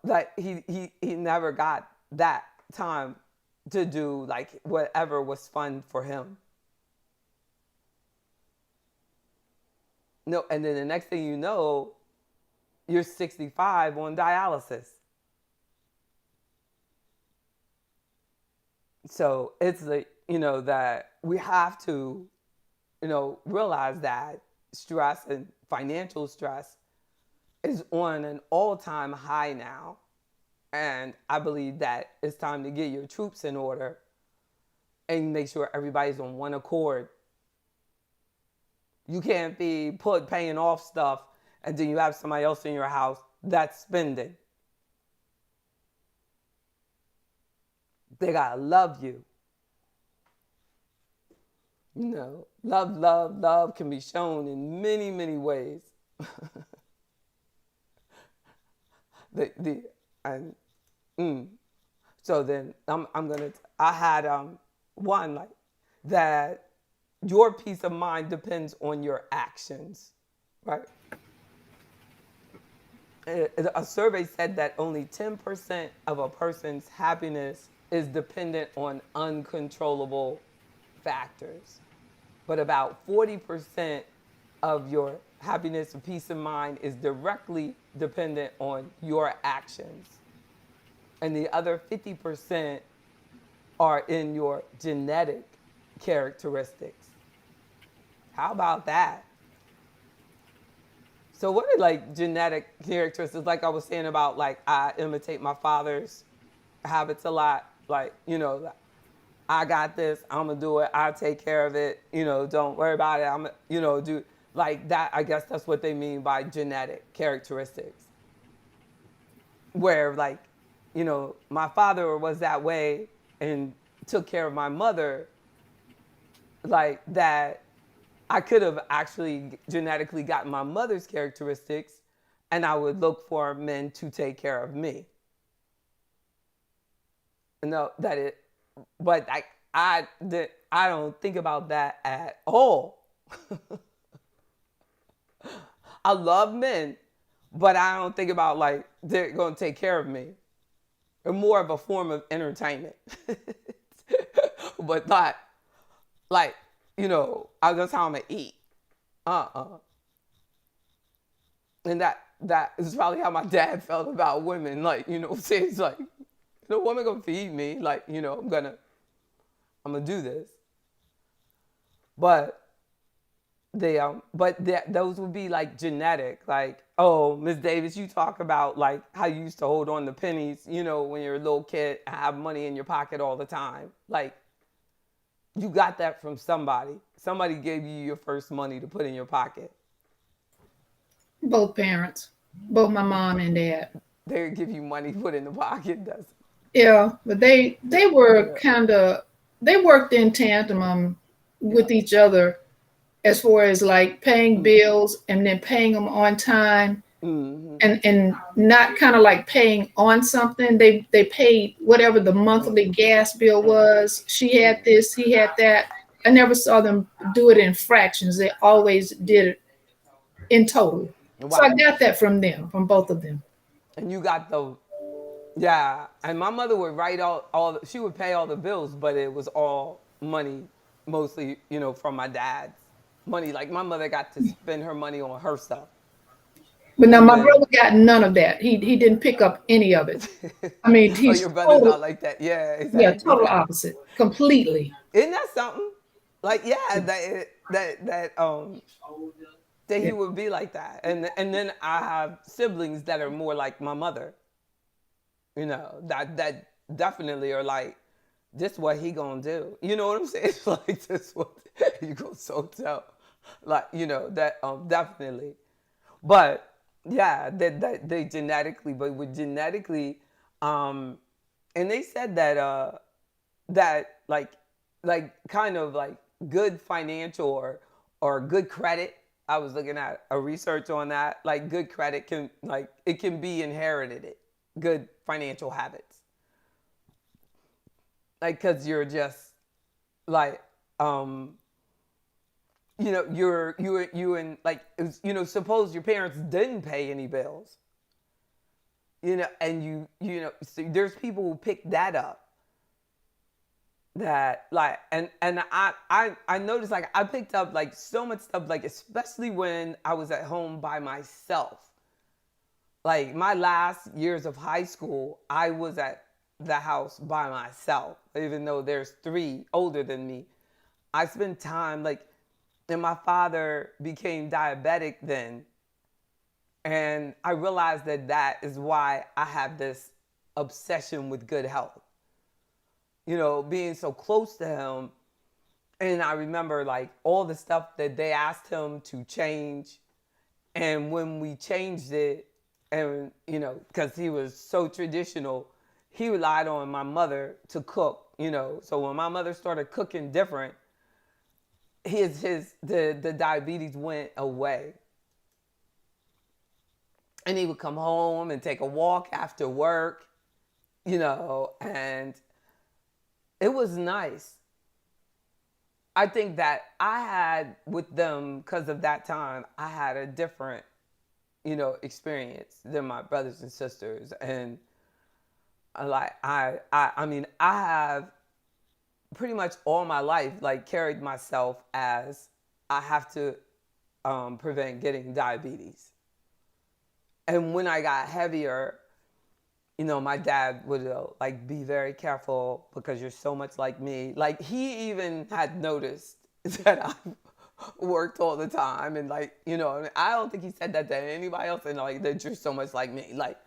like he never got that time to do like whatever was fun for him. No, and then the next thing you know, you're 65 on dialysis. So it's that we have to, realize that stress and financial stress is on an all-time high now. And I believe that it's time to get your troops in order and make sure everybody's on one accord. You can't be paying off stuff and then you have somebody else in your house that's spending. They gotta love you. Love can be shown in many, many ways. So then I had one like that. Your peace of mind depends on your actions, right? A survey said that only 10% of a person's happiness is dependent on uncontrollable factors. But about 40% of your happiness and peace of mind is directly dependent on your actions. And the other 50% are in your genetic characteristics. How about that? So what are like genetic characteristics? Like I was saying about like I imitate my father's habits a lot. Like, I got this, I'm gonna do it, I'll take care of it, don't worry about it, I'm do Like that, I guess that's what they mean by genetic characteristics. Where like, my father was that way and took care of my mother, like that I could have actually genetically gotten my mother's characteristics, and I would look for men to take care of me. No, that it, but I don't think about that at all. I love men, but I don't think about like they're going to take care of me. They're more of a form of entertainment, but not like that's how I'm gonna eat. And that is probably how my dad felt about women. Like it's like no woman gonna feed me. Like I'm gonna do this, but those would be like genetic. Like, oh, Miss Davis, you talk about like how you used to hold on to pennies, when you're a little kid and have money in your pocket all the time. Like, you got that from somebody. Somebody gave you your first money to put in your pocket. Both parents, both my mom and dad. They give you money put in the pocket. Yeah, but they were they worked in tandem with each other, as far as like paying bills and then paying them on time, and not kind of like paying on something. They paid whatever the monthly gas bill was. She had this, he had that. I never saw them do it in fractions. They always did it in total. Wow. So I got that from them, from both of them. And you got yeah. And my mother would write she would pay all the bills, but it was all money, mostly, from my dad's money. Like my mother got to spend her money on her stuff. But now my brother got none of that. He didn't pick up any of it. I mean, he's your brother's not like that. Yeah, exactly. Yeah, total opposite, completely. Isn't that something? Like, yeah, that he would be like that. And then I have siblings that are more like my mother. That definitely are like, this what he gonna do. You know what I'm saying? Like, this what you go so tell. Like, that definitely. But yeah, that they genetically, but with genetically, and they said that that like kind of like good financial or good credit. I was looking at a research on that. Like good credit it can be inherited. Good financial habits. Like, cause you're just like you and like suppose your parents didn't pay any bills. And so there's people who pick that up. That like and I noticed like I picked up like so much stuff, like especially when I was at home by myself. Like my last years of high school, I was at the house by myself, even though there's 3 older than me. I spent time and my father became diabetic then. And I realized that is why I have this obsession with good health. Being so close to him. And I remember like all the stuff that they asked him to change. And when we changed it, and because he was so traditional, he relied on my mother to cook, So when my mother started cooking different, the diabetes went away. And he would come home and take a walk after work, and it was nice. I think that I had with them, because of that time, I had a different, experience than my brothers and sisters. And I mean, I have pretty much all my life, carried myself as I have to prevent getting diabetes. And when I got heavier, my dad would be very careful because you're so much like me. Like he even had noticed that I worked all the time and I don't think he said that to anybody else, and that you're so much like me. Like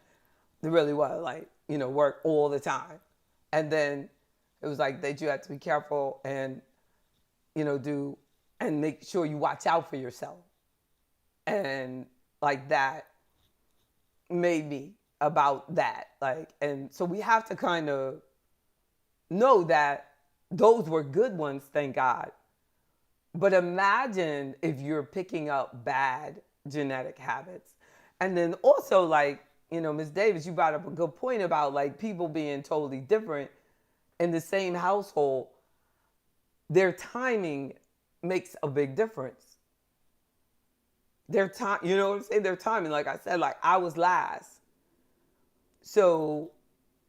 it really was work all the time. And then it was that you had to be careful and do and make sure you watch out for yourself. And like that made me about that. Like, and so we have to kind of know that those were good ones, thank God. But imagine if you're picking up bad genetic habits. And then also, like, Ms. Davis, you brought up a good point about like people being totally different in the same household. Their timing makes a big difference. Their time, you know what I'm saying? Their timing, like I said, like I was last. So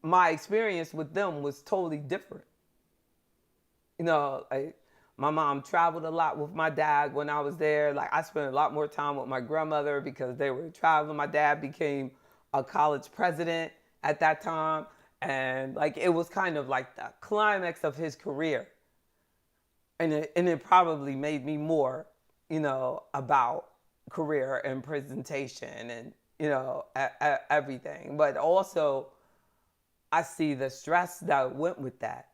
my experience with them was totally different. Like my mom traveled a lot with my dad when I was there. Like I spent a lot more time with my grandmother because they were traveling. My dad became a college president at that time. And like it was kind of like the climax of his career. And it probably made me more, about career and presentation and, everything. But also I see the stress that went with that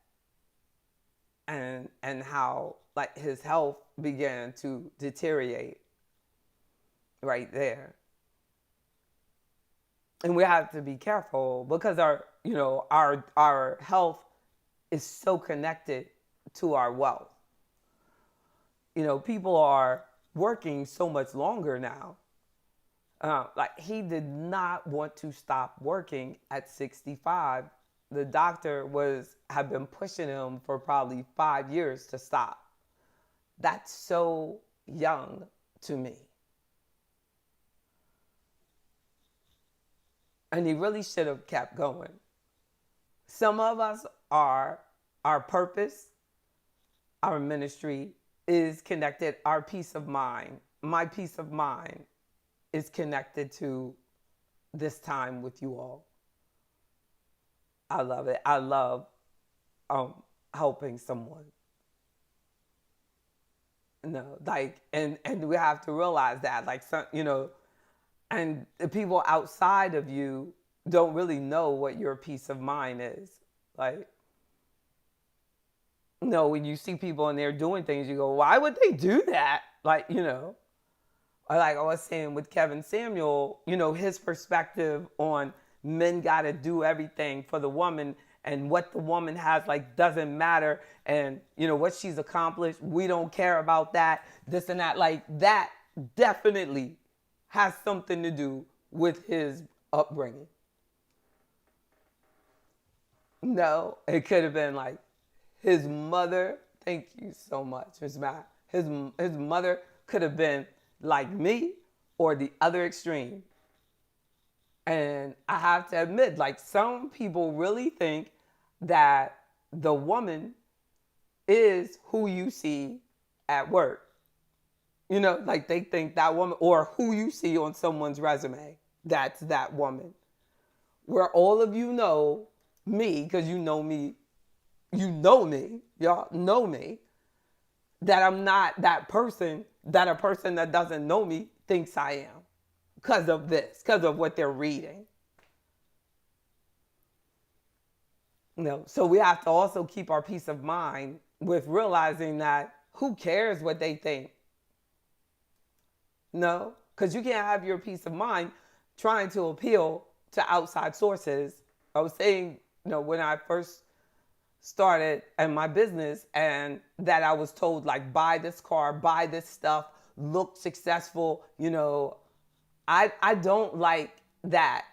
and how like his health began to deteriorate right there. And we have to be careful because our health is so connected to our wealth. People are working so much longer now. Like he did not want to stop working at 65. The doctor had been pushing him for probably 5 years to stop. That's so young to me. And he really should have kept going. Some of us are, our purpose, our ministry is connected, our peace of mind, my peace of mind is connected to this time with you all. I love it. I love helping someone. Like, and we have to realize that, like, some, and the people outside of you don't really know what your peace of mind is. Like, when you see people and they're doing things, you go, why would they do that? Like, or like I was saying with Kevin Samuel, his perspective on men got to do everything for the woman and what the woman has, like, doesn't matter. And, what she's accomplished, we don't care about that, this and that. Like, that definitely has something to do with his upbringing. No, it could have been like his mother. Thank you so much, Ms. Matt. His mother could have been like me or the other extreme. And I have to admit, like, some people really think that the woman is who you see at work. Like they think that woman, or who you see on someone's resume, that's that woman. Where all of you know me, because you know me, y'all know me, that I'm not that person that a person that doesn't know me thinks I am. Because of this, because of what they're reading. So we have to also keep our peace of mind with realizing that who cares what they think? No, because you can't have your peace of mind trying to appeal to outside sources. I was saying, when I first started in my business and that I was told, like, buy this car, buy this stuff, look successful, I don't like that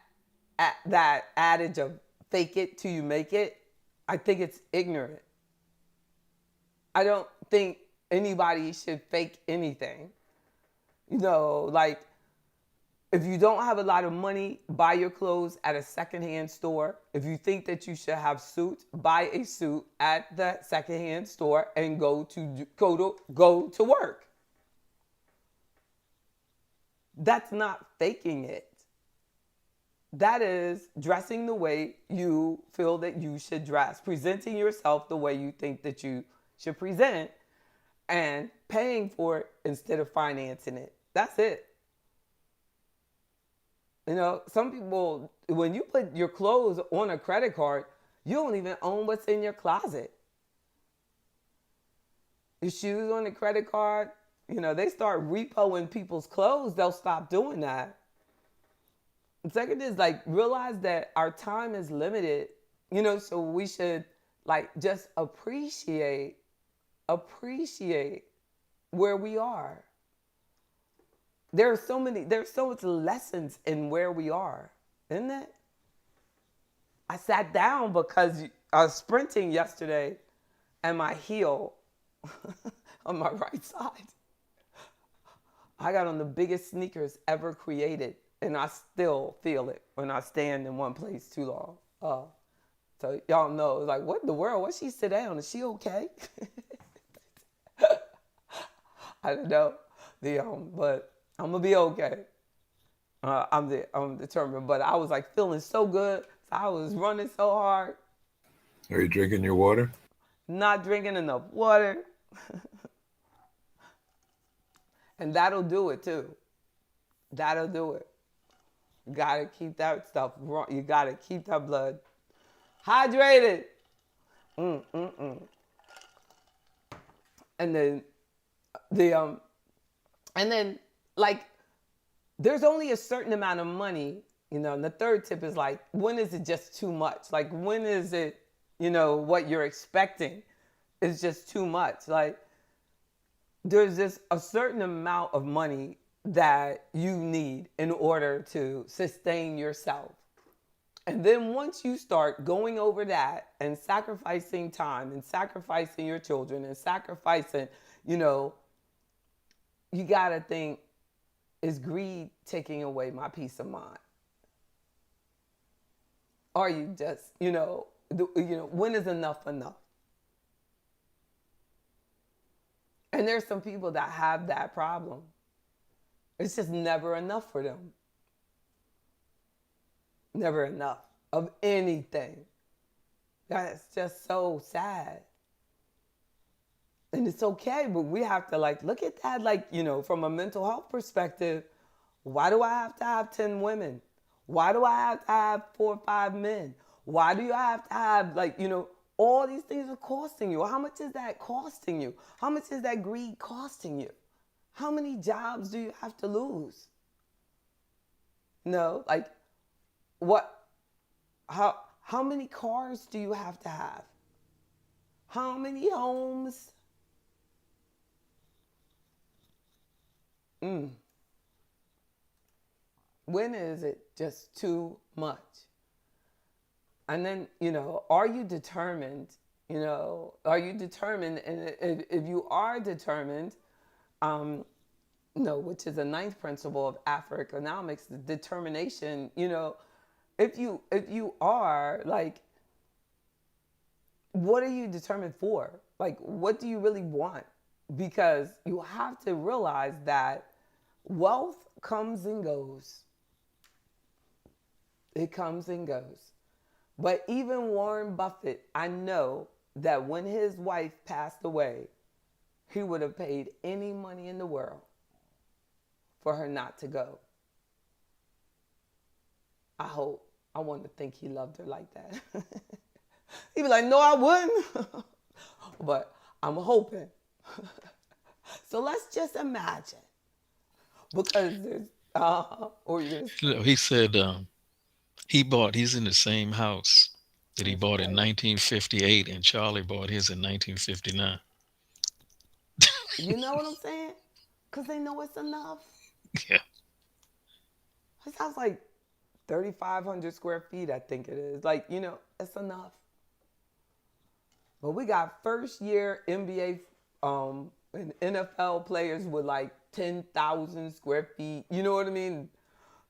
adage of fake it till you make it. I think it's ignorant. I don't think anybody should fake anything. Like, if you don't have a lot of money, buy your clothes at a secondhand store. If you think that you should have suits, buy a suit at the secondhand store and go to work. That's not faking it. That is dressing the way you feel that you should dress, presenting yourself the way you think that you should present, and paying for it instead of financing it. That's it. Some people, when you put your clothes on a credit card, you don't even own what's in your closet. Your shoes on the credit card, They start repoing people's clothes, they'll stop doing that. The second is like realize that our time is limited, so we should like just appreciate where we are. There's so much lessons in where we are, isn't it? I sat down because I was sprinting yesterday and my heel on my right side, I got on the biggest sneakers ever created, and I still feel it when I stand in one place too long. So y'all know, like, what in the world? Why she sit down? Is she okay? I don't know, but I'm gonna be okay. I'm determined. But I was like feeling so good. So I was running so hard, Are you drinking your water? not drinking enough water, and that'll do it too. That'll do it. You gotta keep that stuff. You gotta keep that blood hydrated. And then and then like there's only a certain amount of money, and the third tip is like, when is it just too much? Like, when is it, what you're expecting is just too much? Like, there's just a certain amount of money that you need in order to sustain yourself. And then once you start going over that and sacrificing time and sacrificing your children and sacrificing, you got to think, is greed taking away my peace of mind? Are you just, when is enough enough? And there's some people that have that problem. It's just never enough for them. Never enough of anything. That's just so sad. And it's okay, but we have to like look at that like, from a mental health perspective. Why do I have to have 10 women? Why do I have to have 4 or 5 men? Why do you have to have like, all these things are costing you? How much is that costing you? How much is that greed costing you? How many jobs do you have to lose? No, like what? How many cars do you have to have? How many homes? When is it just too much? And then, are you determined? Are you determined? And if you are determined, which is a ninth principle of Afroeconomics, the determination, if you are like, what are you determined for? Like, what do you really want? Because you have to realize that wealth comes and goes. It comes and goes. But even Warren Buffett, I know that when his wife passed away, he would have paid any money in the world for her not to go. I want to think he loved her like that. He'd be like, no, I wouldn't. But I'm hoping. So let's just imagine. Because there's, or you're He said he's in the same house that he bought in 1958, and Charlie bought his in 1959. You know what I'm saying? Because they know it's enough. Yeah. His house like 3,500 square feet, I think it is. Like, it's enough. But we got first year NBA and NFL players with like 10,000 square feet. You know what I mean?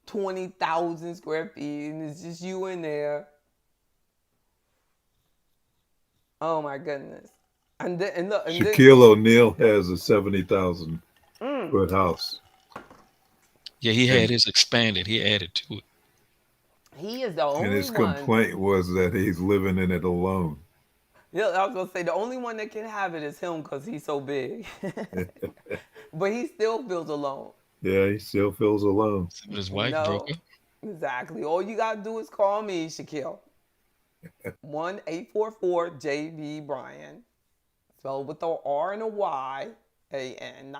20,000 square feet. And it's just you in there. Oh my goodness. And look. Shaquille O'Neal has a 70,000 foot house. Yeah, he had his expanded. He added to it. He is the only one. And his complaint was that he's living in it alone. Yeah, I was going to say, the only one that can have it is him because he's so big. But he still feels alone. Yeah, he still feels alone. But his wife broke up. Exactly. All you got to do is call me, Shaquille. 1-844-JB Bryan. Spelled with the R and a Y, A-N.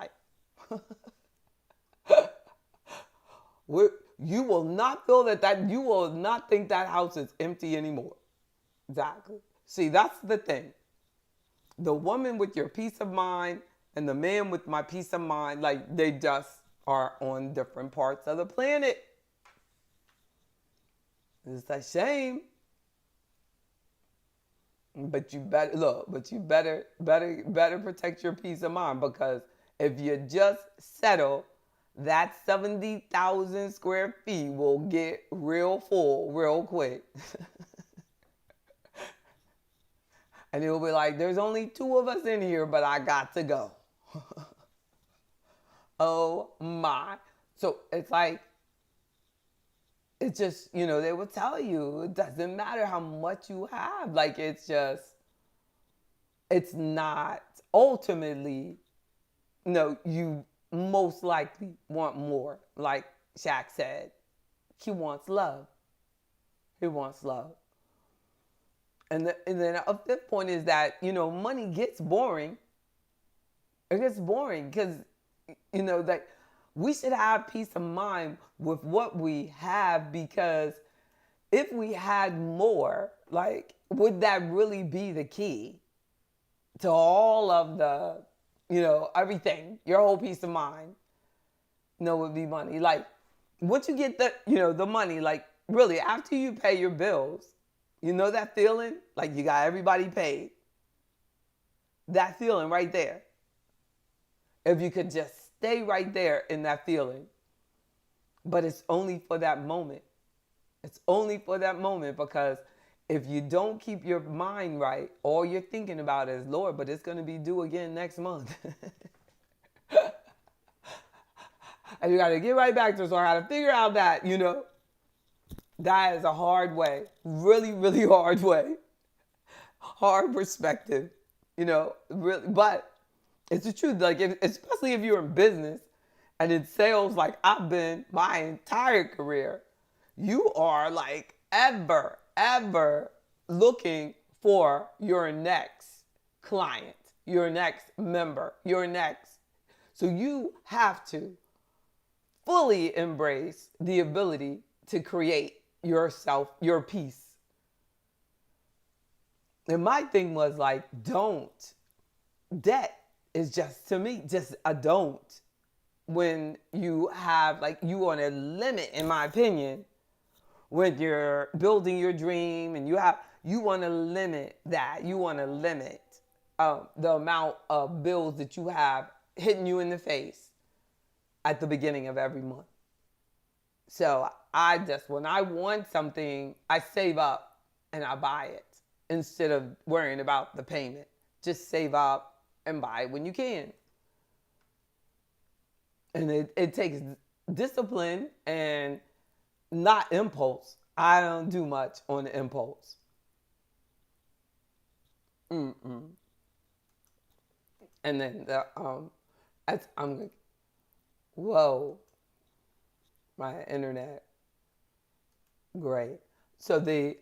You will not feel that you will not think that house is empty anymore. Exactly. See, that's the thing. The woman with your peace of mind and the man with my peace of mind, like they just are on different parts of the planet. It's a shame. But you better look, but you better protect your peace of mind, because if you just settle, that 70,000 square feet will get real full real quick. And it'll be like, there's only two of us in here, but I got to go. Oh my. So it's like, it's just, they will tell you it doesn't matter how much you have. Like, it's not ultimately, no, you most likely want more. Like Shaq said, he wants love. He wants love. And then a fifth point is that, money gets boring. It gets boring because, that we should have peace of mind with what we have, because if we had more, like, would that really be the key to all of the, everything, your whole peace of mind? No, would be money. Like, once you get the money, like, really, after you pay your bills, that feeling? Like, you got everybody paid. That feeling right there. If you could just stay right there in that feeling. But it's only for that moment. It's only for that moment, because if you don't keep your mind right, all you're thinking about is, Lord, but it's going to be due again next month. And you got to get right back to it. So I got to figure out that, that is a hard way. Really, really hard way. Hard perspective, really. But it's the truth. Like, especially if you're in business and in sales, like I've been my entire career, you are like ever looking for your next client, your next member, your next. So you have to fully embrace the ability to create yourself, your peace. And my thing was like, don't. Debt is just, to me, just a don't. When you have, like, you want a limit, in my opinion, when you're building your dream, and you want to limit that. You want to limit the amount of bills that you have hitting you in the face at the beginning of every month. So when I want something, I save up and I buy it instead of worrying about the payment. Just save up and buy it when you can. And it takes discipline and not impulse. I don't do much on the impulse. Mm-mm. And then I'm like, whoa, my internet, great. So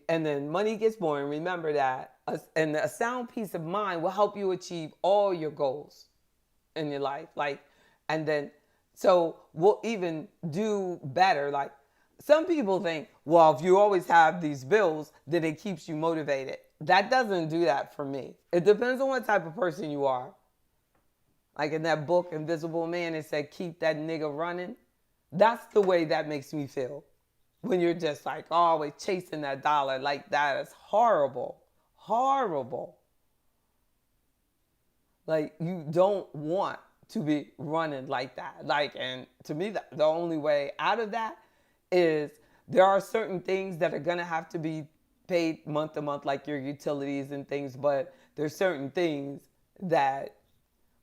and then money gets boring. Remember that, and a sound peace of mind will help you achieve all your goals in your life. Like, and then, so we'll even do better. Like, some people think, well, if you always have these bills, then it keeps you motivated. That doesn't do that for me. It depends on what type of person you are. Like in that book, Invisible Man, it said, keep that nigga running. That's the way that makes me feel. When you're just like always chasing that dollar, like that is horrible. Horrible. Like, you don't want to be running like that. Like, and to me, the only way out of that is there are certain things that are going to have to be paid month to month, like your utilities and things, but there's certain things that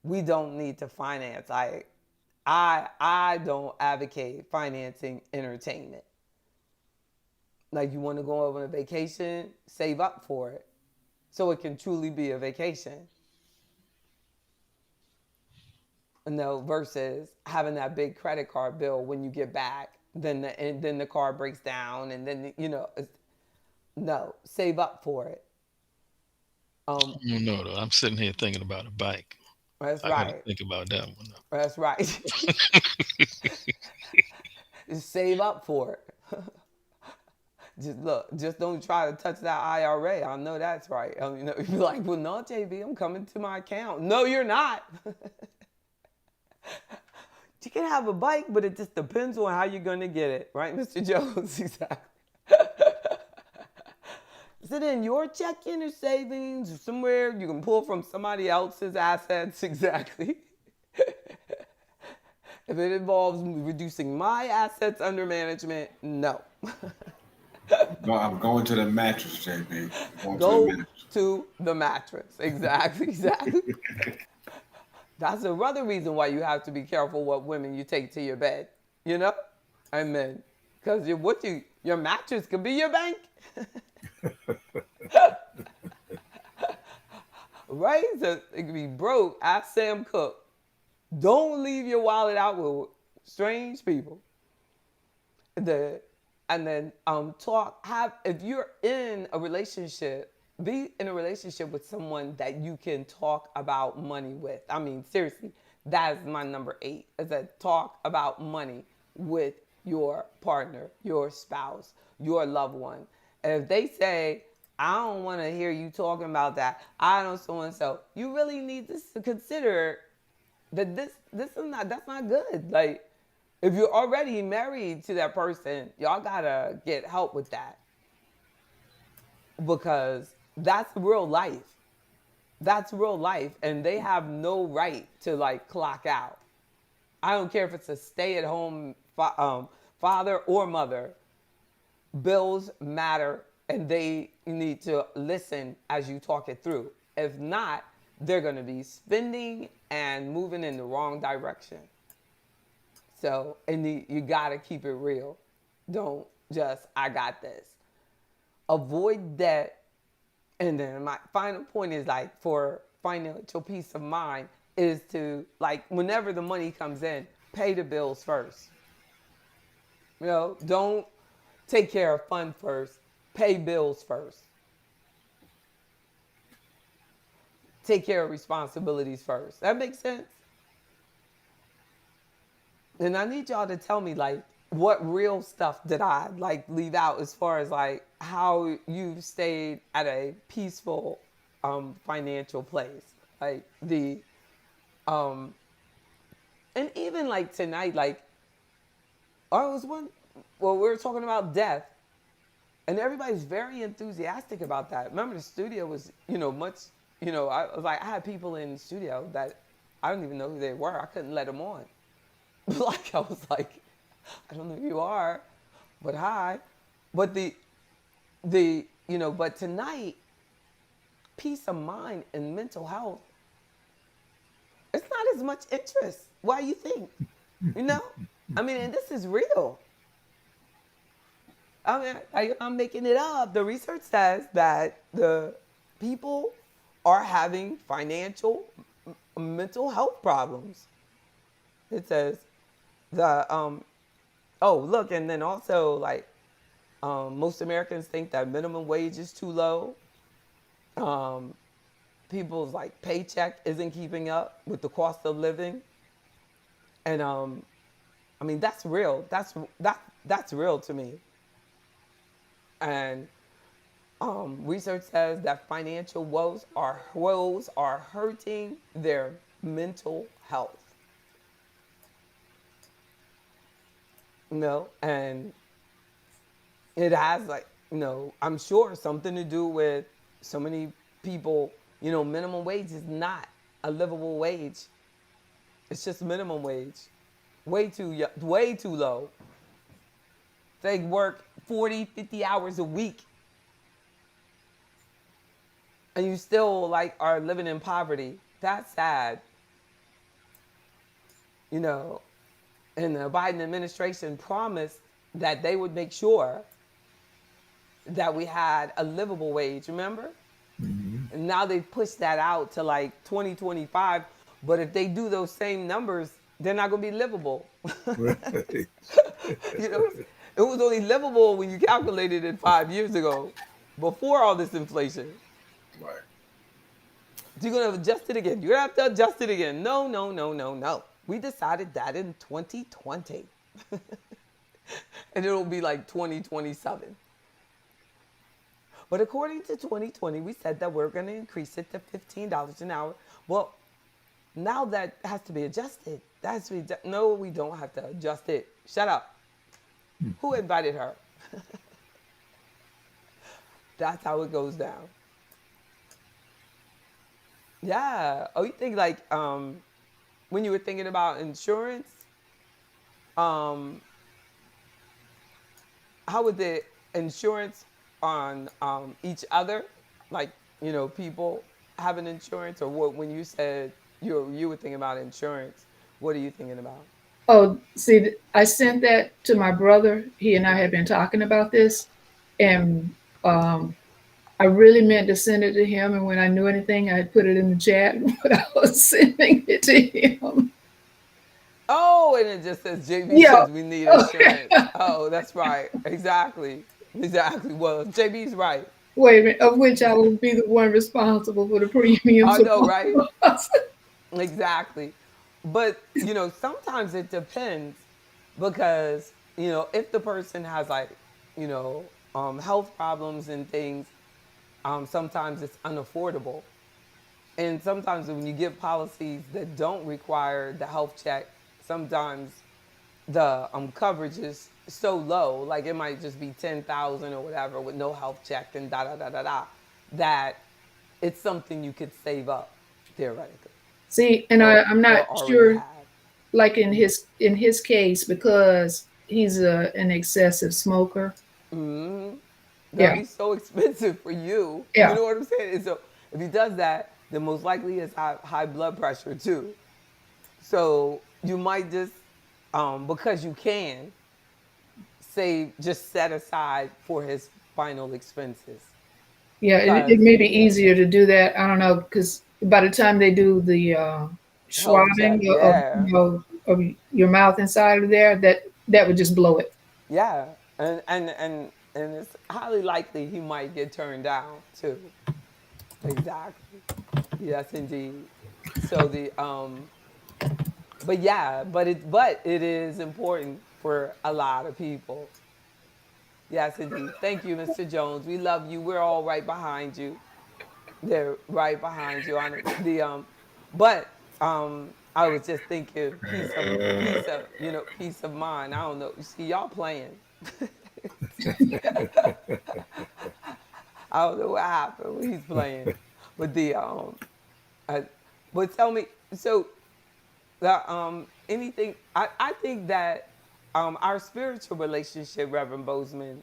we don't need to finance. I don't advocate financing entertainment. Like, you want to go on a vacation, save up for it so it can truly be a vacation. No, versus having that big credit card bill when you get back, then the car breaks down, and then no, save up for it. You know, though, I'm sitting here thinking about a bike. That's I got to right. think about that one. That's right. Just save up for it. Just look, just don't try to touch that IRA. I know that's right. You'd be like, well, no, JB, I'm coming to my account. No, you're not. You can have a bike, but it just depends on how you're going to get it, right, Mr. Jones? Exactly. Is it in your checking or savings or somewhere you can pull from somebody else's assets? Exactly. If it involves reducing my assets under management, no. No, I'm going to the mattress, JB. Going to the Go mattress. to the mattress. Exactly, exactly. That's another reason why you have to be careful what women you take to your bed. You know? Amen. Because your mattress could be your bank. Right? So it could be broke. Ask Sam Cooke. Don't leave your wallet out with strange people. And then talk have if you're in a relationship, be in a relationship with someone that you can talk about money with. I mean, seriously, that is my number 8, is that talk about money with your partner, your spouse, your loved one. And if they say, I don't want to hear you talking about that, I don't so and so, you really need to consider that this is not that's not good. Like, if you're already married to that person, y'all gotta get help with that, because that's real life. That's real life, and they have no right to like clock out. I don't care if it's a stay-at-home father or mother. Bills matter, and they need to listen as you talk it through. If not, they're gonna be spending and moving in the wrong direction. So, and you gotta keep it real. Don't just, I got this. Avoid debt. And then my final point is like, for financial peace of mind, is to, like, whenever the money comes in, pay the bills first. Don't take care of fun first. Pay bills first. Take care of responsibilities first. That makes sense? And I need y'all to tell me, like, what real stuff did I like leave out, as far as like how you've stayed at a peaceful financial place. Like um and even like tonight, like, I was one, well, we were talking about death, and everybody's very enthusiastic about that. Remember, the studio was, much, I was like, I had people in the studio that I don't even know who they were. I couldn't let them on. Like, I was like, I don't know who you are, but hi. But but tonight, peace of mind and mental health, it's not as much interest. Why you think? I mean, and this is real. I mean, I'm making it up. The research says that the people are having financial, mental health problems. It says the oh, look, and then also, like, most Americans think that minimum wage is too low. People's like paycheck isn't keeping up with the cost of living, and I mean, that's real. That's real to me. And research says that financial woes are hurting their mental health. And it has, like, I'm sure something to do with so many people. Minimum wage is not a livable wage. It's just minimum wage. Way too low. They work 40, 50 hours a week, and you still, like, are living in poverty. That's sad. And the Biden administration promised that they would make sure that we had a livable wage, remember? And now they've pushed that out to like 2025. But if they do those same numbers, they're not going to be livable. Right. It was only livable when you calculated it 5 years ago, before all this inflation. Right. You're going to adjust it again. You're going to have to adjust it again. No, no, no, no, no. We decided that in 2020. And it'll be like 2027. But according to 2020, we said that we're going to increase it to $15 an hour. Well, now that has to be adjusted. That has to be no, we don't have to adjust it. Shut up. Who invited her? That's how it goes down. Yeah. Oh, you think like when you were thinking about insurance, um, how would the insurance on each other, like people having insurance, or what? When you said you were thinking about insurance, what are you thinking about? Oh, see, I sent that to my brother. He and I had been talking about this, and um, I really meant to send it to him. And when I knew anything, I had put it in the chat, but I was sending it to him. Oh, and it just says JB Yeah. says we need Okay. insurance. Oh, that's right. Exactly. Exactly. Well, JB's right. Wait a minute, of which I will be the one responsible for the premiums. I know, right? Exactly. But, sometimes it depends because, if the person has like, health problems and things, sometimes it's unaffordable. And sometimes when you get policies that don't require the health check, sometimes the coverage is so low, like it might just be 10,000 or whatever with no health check and da da da da da, that it's something you could save up theoretically, See, and or I'm not already sure, have. like in his case, because he's an excessive smoker. Hmm. That'd Yeah, be so expensive for you. You yeah, know what I'm saying? And so if he does that, then most likely he has high blood pressure too. So you might just, because you can, save, just set aside for his final expenses. yeah. It Because, may be easier to do that. I don't know, because by the time they do the health check, swabbing of, yeah. of your mouth inside of there, that would just blow it. Yeah. And it's highly likely he might get turned down too. Exactly. Yes, indeed. So but yeah, but it is important for a lot of people. Yes, indeed. Thank you, Mr. Jones. We love you. We're all right behind you. They're right behind you on but I was just thinking peace of mind. I don't know. You see, y'all playing. I don't know what happened when he's playing. But uh, but tell me, so the anything I think that our spiritual relationship, Reverend Bozeman,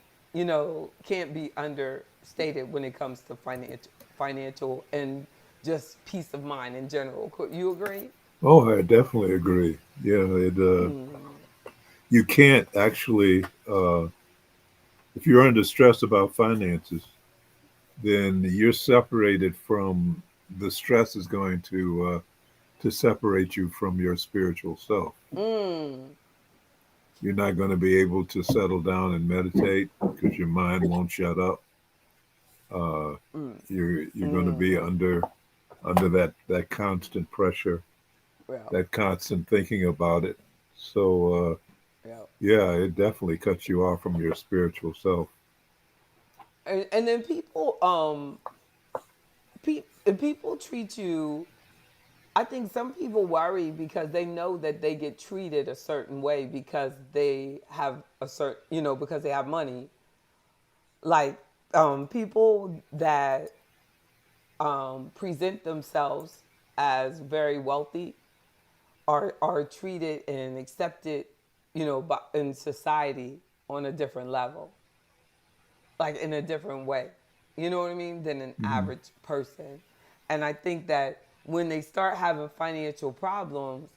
can't be understated when it comes to financial and just peace of mind in general. Could you agree? Oh, I definitely agree. Yeah, Mm. you can't actually, if you're under stress about finances, then you're separated from the stress is going to separate you from your spiritual self. Mm. You're not going to be able to settle down and meditate because your mind won't shut up. Uh, Mm. you're going to be Mm. under that constant pressure, Well, that constant thinking about it. So yeah. yeah, it definitely cuts you off from your spiritual self. And then people treat you. I think some people worry because they know that they get treated a certain way because they have because they have money. Like people that present themselves as very wealthy are treated and accepted, in society on a different level, like in a different way. You know what I mean? Than an Mhm. average person. And I think that when they start having financial problems,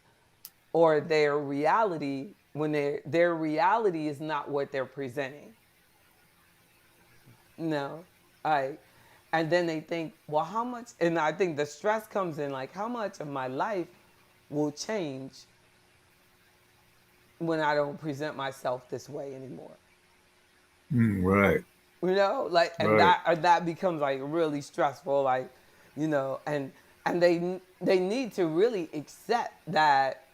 or their reality, when their reality is not what they're presenting. No. I And then they think, well, how much, and I think the stress comes in, like, how much of my life will change when I don't present myself this way anymore? Right, Like, and right. that becomes like really stressful, like, and and they need to really accept that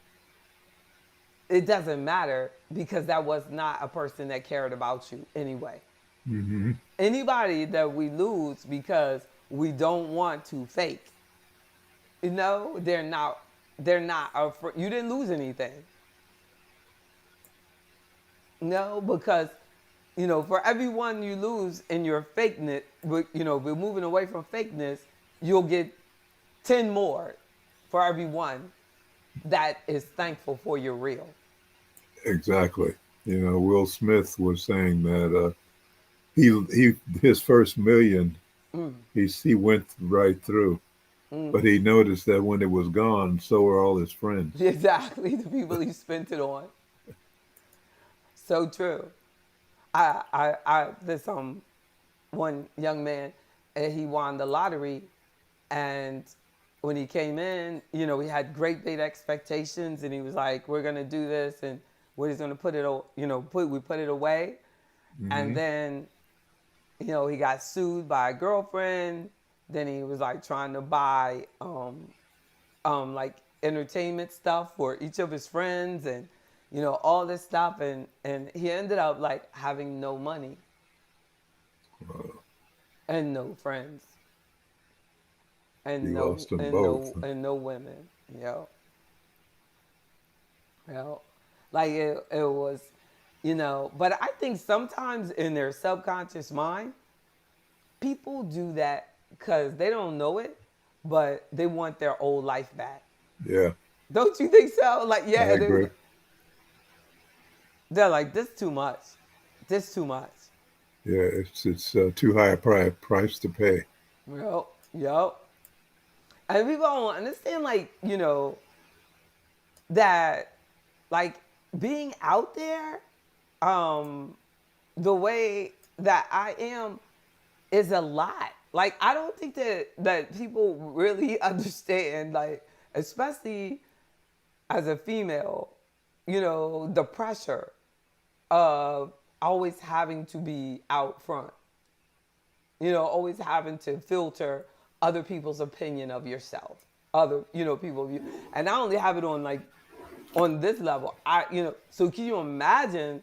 it doesn't matter because that was not a person that cared about you anyway. Hmm. Anybody that we lose because we don't want to fake, they're not you didn't lose anything. No, because for everyone you lose in your fakeness, we're moving away from fakeness, you'll get 10 more for everyone that is thankful for your real. Exactly. Will Smith was saying that he his first million Mm, he went right through, but mm. he noticed that when it was gone, so were all his friends. Exactly, the people he spent it on. So true. This one young man, and he won the lottery, and when he came in, he had great big expectations, and he was like, "We're gonna do this, and we're just gonna put it, we put it away," and Hmm. then, he got sued by a girlfriend. Then he was like trying to buy, like entertainment stuff for each of his friends, and all this stuff, and he ended up like having no money and no friends He and no lost them and both. no and no women. You know, like it was, But I think sometimes in their subconscious mind, people do that because they don't know it, but they want their old life back. Yeah, Don't you think so? Like, I yeah, agree. they're like, this too much, this too much. Yeah, it's too high a price to pay. Yep. And people don't understand, like, that, like, being out there, um, the way that I am is a lot. Like, I don't think that people really understand, like, especially as a female, the pressure of always having to be out front, always having to filter other people's opinion of yourself, other, people view. And I only have it on like on this level. So can you imagine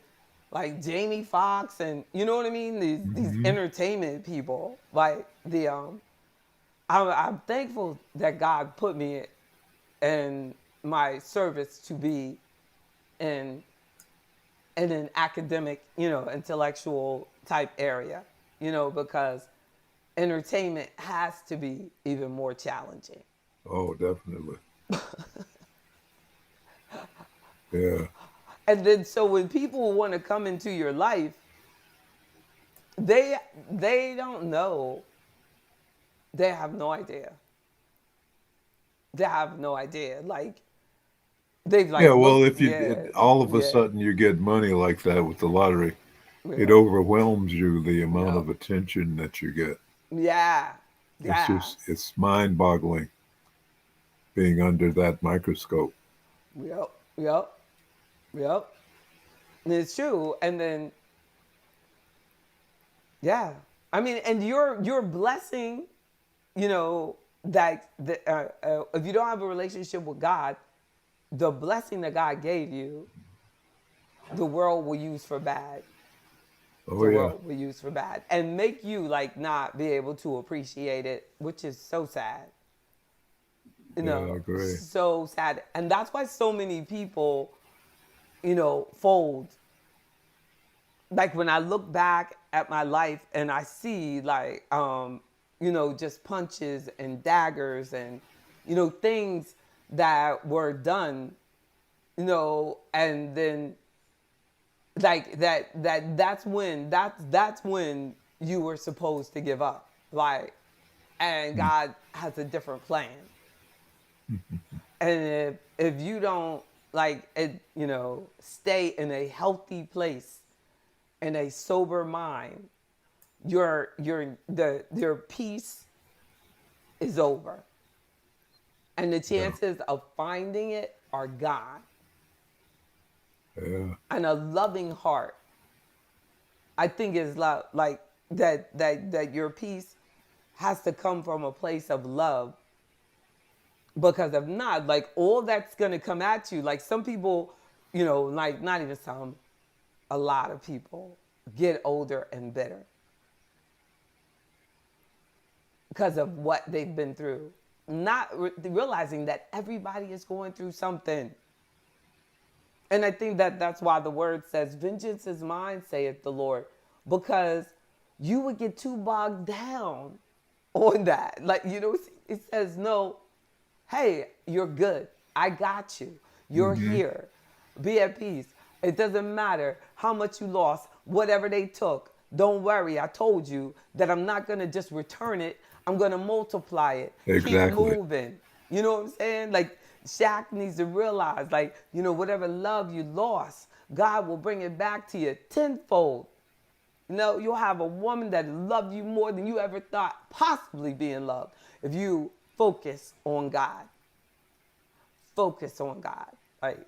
like Jamie Foxx and you know what I mean? These Hmm. entertainment people, like I'm thankful that God put me in my service to be in an academic, intellectual type area, because entertainment has to be even more challenging. Oh, definitely. Yeah. And then so when people want to come into your life, they they don't know. They have no idea. They have no idea. Like they've Yeah, like well, looked, if yeah, all of a yeah, sudden you get money like that with the lottery, it yeah, overwhelms you the amount yeah, of attention that you get. yeah, yeah, It's mind-boggling being under that microscope. yep, yep, yep. And it's true. And then yeah, I mean, and your blessing, that if you don't have a relationship with God, the blessing that God gave you, the world will use for bad. Oh The yeah, world will use for bad and make you like not be able to appreciate it, which is so sad. yeah, I agree. So sad. And that's why so many people, fold. Like when I look back at my life and I see like just punches and daggers and things that were done, and then like that's when you were supposed to give up, like, and Mm. God has a different plan. And if you don't like it, stay in a healthy place, in a sober mind, your peace is over, and the Yeah, chances of finding it are gone. yeah, And a loving heart, I think, is like that your peace has to come from a place of love Because if not, like all that's gonna come at you. Like some people, like not even some, a lot of people get older and bitter because of what they've been through, not realizing that everybody is going through something. And I think that that's why the word says, "Vengeance is mine," saith the Lord, because you would get too bogged down on that. Like, it says, no, hey, you're good. I got you. You're Hmm. here. Be at peace. It doesn't matter how much you lost, whatever they took. Don't worry. I told you that I'm not going to just return it. I'm going to multiply it. Keep Exactly. moving. You know what I'm saying? Like, Shaq needs to realize, like, whatever love you lost, God will bring it back to you tenfold. You'll have a woman that loves you more than you ever thought possibly being loved if you focus on God. Focus on God. Like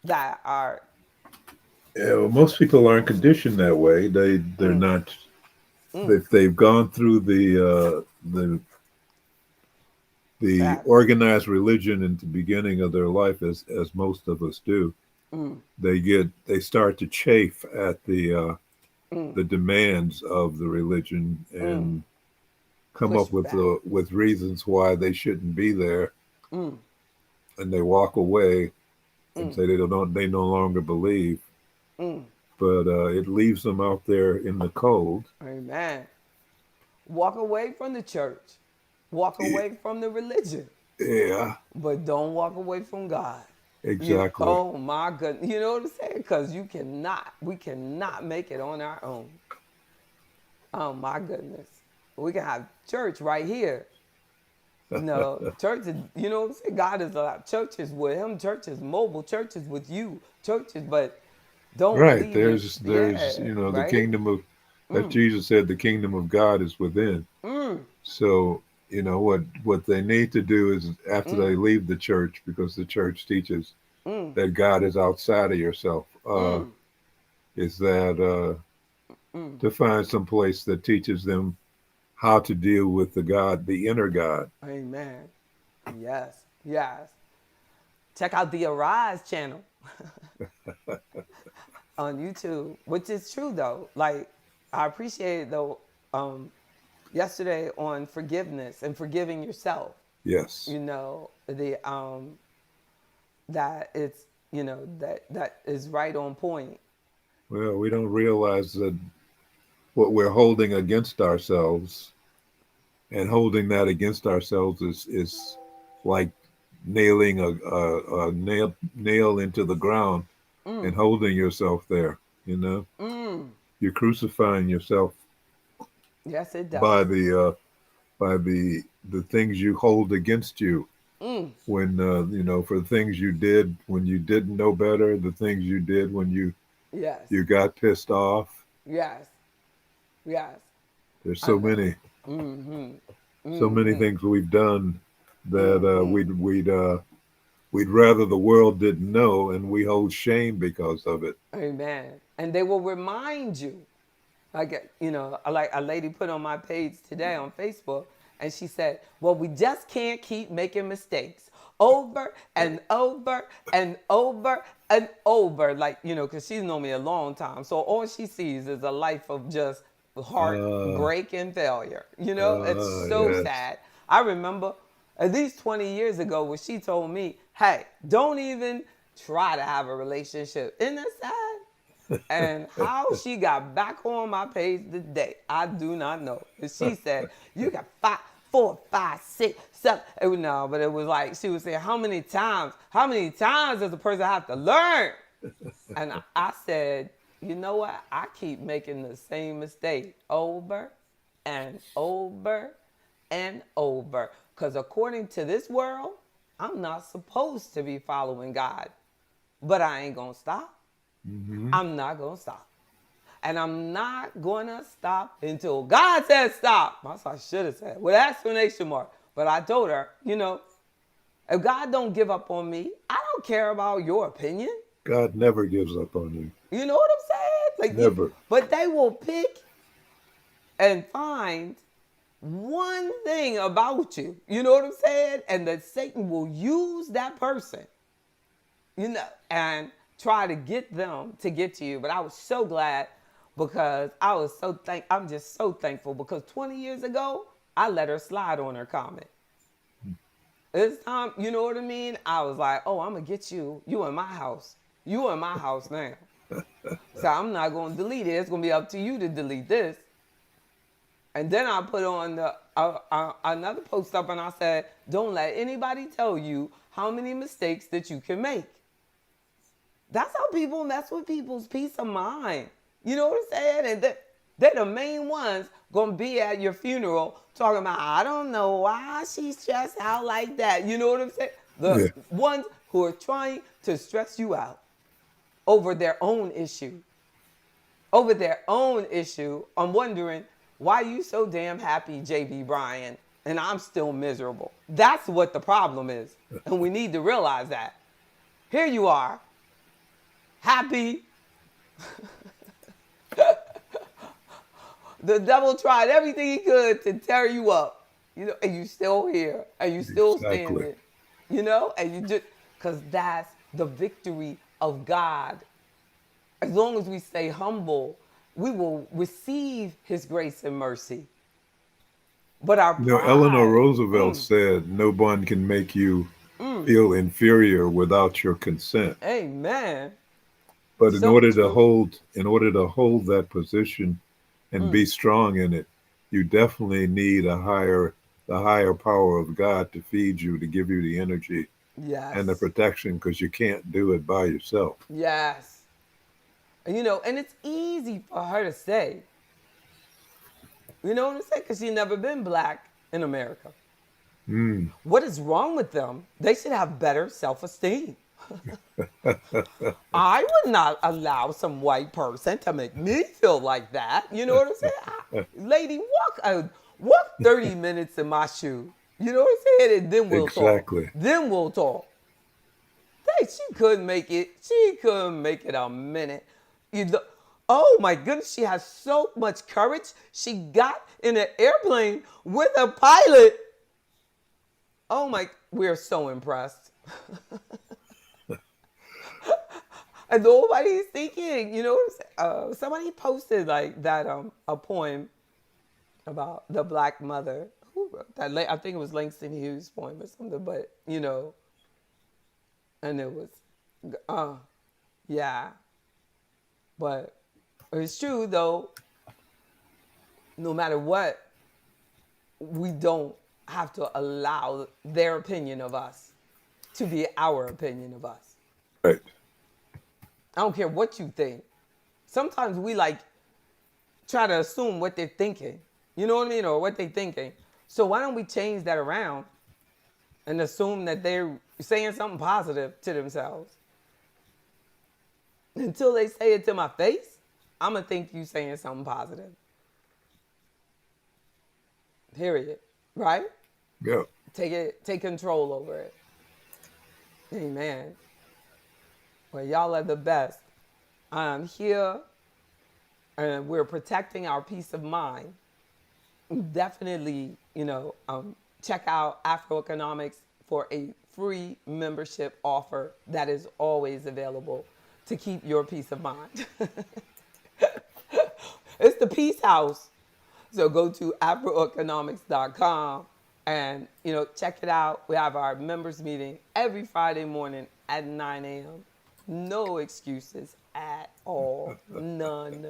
that are. Yeah, well, most people aren't conditioned that way. They're Mm, not. mm, They've gone through the facts. organized religion at the beginning of their life, as most of us do. Mm, They start to chafe at mm, the demands of the religion mm. and come Push up with back. with reasons why they shouldn't be there, Mm, and they walk away and mm, say they no longer believe. mm. But it leaves them out there in the cold. Amen. Walk away from the church. Walk away from the religion. Yeah, But don't walk away from God. exactly. Oh my goodness. You know what I'm saying? Because we cannot make it on our own. Oh my goodness. We can have church right here. No, church is, what I'm saying? God is alive. Churches with him, churches mobile, churches with you, churches, but don't Right. leave your, There's yeah, the right? kingdom of, as Mm, Jesus said, the kingdom of God is within. mm, So what they need to do is after they mm, leave the church, because the church teaches mm, that God is outside of yourself, mm, is that mm. to find some place that teaches them how to deal with the inner God. Amen. Yes, yes. Check out the Arise channel on YouTube, which is true though. Like, I appreciate it though. Yesterday on forgiveness and forgiving yourself. Yes. The that it's that is right on point. Well, we don't realize that what we're holding against ourselves and holding that against ourselves is like nailing a nail into the ground and Mm, holding yourself there. You know, mm. you're crucifying yourself Yes, it by does. the things you hold against you. Mm. When for the things you did when you didn't know better, the things you did when Yes, you got pissed off. yes, yes. There's I so know. many Mm-hmm. so many Mm-hmm. things we've done that Mm-hmm. we'd rather the world didn't know, and we hold shame because of it. Amen. And they will remind you. Like, like a lady put on my page today on Facebook, and she said, "Well, we just can't keep making mistakes over and over and over and over." Like, because she's known me a long time. So all she sees is a life of just Uh, heartbreak and failure. It's so yes. sad. I remember at least 20 years ago when she told me, "Hey, don't even try to have a relationship." Isn't that sad? And how she got back on my page today, I do not know. And she said, "You got 5, 4, 5, 6, 7." No, but it was like she was saying, "How many times? How many times does a person have to learn?" And I said, "You know what? I keep making the same mistake over and over and over. Because according to this world, I'm not supposed to be following God. But I ain't going to stop. Hmm. I'm not going to stop. And I'm not going to stop until God says stop." That's what I should have said with exclamation mark. But I told her, if God don't give up on me, I don't care about your opinion. God never gives up on you. You know what I'm saying? Never. But they will pick and find one thing about you. You know what I'm saying? And that Satan will use that person, and try to get them to get to you. But I was so glad because I'm just so thankful because 20 years ago, I let her slide on her comment. This time, you know what I mean? I was like, oh, I'm going to get you. You in my house. You in my house now. So I'm not going to delete it. It's going to be up to you to delete this. And then I put on another post up and I said, don't let anybody tell you how many mistakes that you can make. That's how people mess with people's peace of mind. You know what I'm saying? And they're the main ones going to be at your funeral talking about, I don't know why she's stressed out like that. You know what I'm saying? The ones who are trying to stress you out over their own issue. Over their own issue. I'm wondering, why are you so damn happy, J.B. Bryan, and I'm still miserable? That's what the problem is. And we need to realize that. Here you are, happy. The devil tried everything he could to tear you up, and you still here, and you still standing, and you just, because that's the victory of God. As long as we stay humble, we will receive his grace and mercy. But our pride, Eleanor Roosevelt said, no one can make you feel inferior without your consent. Amen. But in order to hold that position and be strong in it, you definitely need the higher power of God to feed you, to give you the energy and the protection, because you can't do it by yourself. Yes. And it's easy for her to say. You know what I'm saying? Because she's never been black in America. What is wrong with them? They should have better self-esteem. I would not allow some white person to make me feel like that. You know what I'm saying? Lady, walk 30 minutes in my shoe. You know what I'm saying? And then we'll talk. Then we'll talk. Hey, she couldn't make it. She couldn't make it a minute. Oh my goodness, she has so much courage. She got in an airplane with a pilot. Oh my, we're so impressed. And nobody's thinking, somebody posted like that a poem about the black mother. Who wrote that? I think it was Langston Hughes' poem or something, but and it was, yeah. But it's true though, no matter what, we don't have to allow their opinion of us to be our opinion of us. Right. I don't care what you think. Sometimes we try to assume what they're thinking. You know what I mean? Or what they're thinking. So why don't we change that around and assume that they're saying something positive to themselves? Until they say it to my face, I'm going to think you saying something positive. Period. Right? Yeah. Take control over it. Amen. Well, y'all are the best. I'm here, and we're protecting our peace of mind. Definitely, check out Afroeconomics for a free membership offer that is always available to keep your peace of mind. It's the Peace House. So go to afroeconomics.com and, check it out. We have our members meeting every Friday morning at 9 a.m. No excuses at all. None.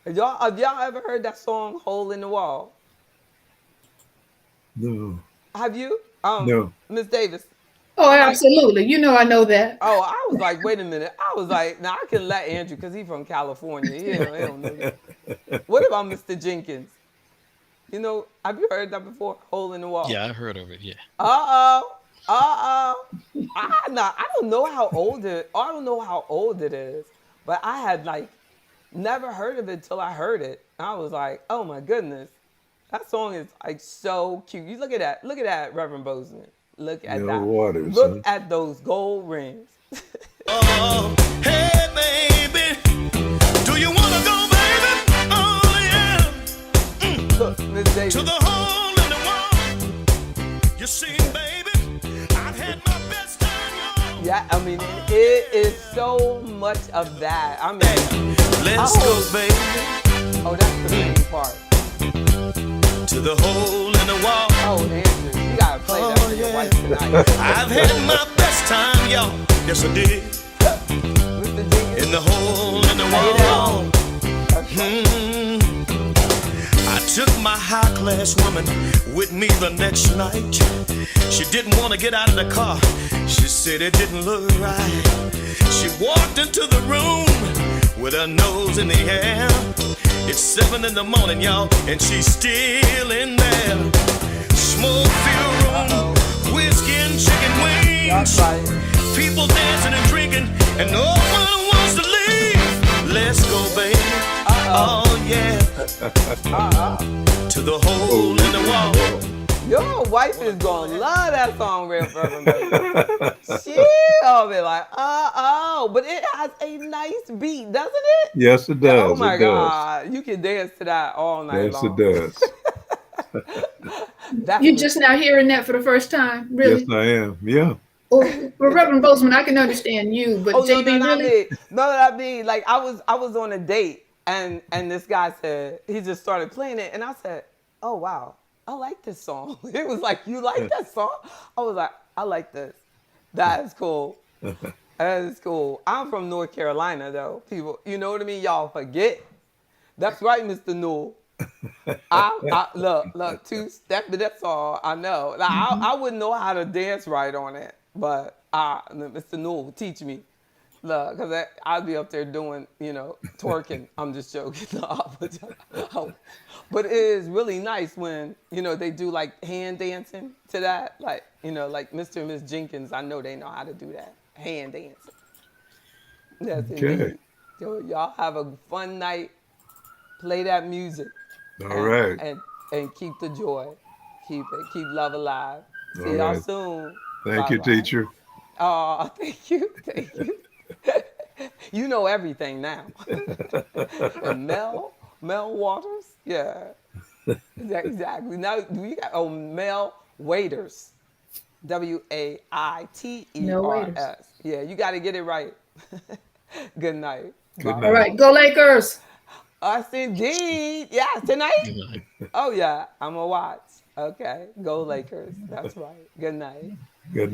Have y'all ever heard that song, Hole in the Wall? No. Have you? No. Miss Davis. Oh, absolutely. I know that. Oh, I was like, wait a minute. I was like, now I can let Andrew, because he's from California. He don't know that. What about Mr. Jenkins? Have you heard that before? Hole in the Wall. Yeah, I heard of it, yeah. Uh-oh. I don't know how old it is, but I had never heard of it until I heard it. I was like, oh my goodness. That song is so cute. You look at that, Reverend Bozeman. Look at that. Waters, look at those gold rings. Oh, hey baby, do you wanna go, baby? Oh yeah. Look, Miss Davis. to the hole in the wall. You see, baby, I've had my best time, y'all. Yeah, I mean, it is so much of that. I mean, Let's oh, go, baby, oh, that's the main part. to the hole in the wall. Oh, Andrew, you gotta play that for your wife tonight. I've had my best time, y'all. Yes, I did. Mr. Jenkins, In the hole in the lay it wall. on. That's right. I took my high class woman with me the next night. She didn't want to get out of the car. She said it didn't look right. She walked into the room with her nose in the air. It's 7 in the morning, y'all, and she's still in there. Smoke-filled room, whiskey and chicken That's wings. right. People dancing and drinking, and no one wants to leave. Let's go, baby. Oh, yeah. To the hole in the wall. Your wife is gonna love that song, Real Fervent Baby. She'll be like, but it has a nice beat, doesn't it? Yes, it Yeah, does. oh my It does. God, you can dance to that all night Yes, it long. does. That's You just now hearing that for the first time, Yes, really? I am. Yeah. Oh, well, Reverend Bozeman, I can understand you, but oh no, JB, no, not really? me. No, not me. Like I was on a date and this guy said he just started playing it and I said, oh wow, I like this song. It was like, you like that song? I was like, I like this. That is cool. That is cool. I'm from North Carolina though. People, you know what I mean? Y'all forget. That's right, Mr. Newell. I look, two-step, but that's all I know. Like, I wouldn't know how to dance right on it, but Mr. Newell would teach me. Look, because I'd be up there doing, twerking. I'm just joking. No, but it is really nice when, they do like hand dancing to that. Like, like Mr. and Miss Jenkins, I know they know how to do that. Hand dancing. Yes, Okay. indeed. So y'all have a fun night. Play that music. All right. And keep the joy. Keep it. Keep love alive. See All y'all right. soon. Thank you, Bye-bye. teacher. Oh, thank you. Thank you. You know everything now. And Mel Waters? Yeah. Exactly. Now we got Mel Waiters. Waiters. No waiters. Yeah, you got to get it right. Good night. Good Bye. night. All right, go Lakers. Us indeed. Yes, tonight? Good night. Oh, yeah. I'm going to watch. Okay. Go Lakers. That's right. Good night. Good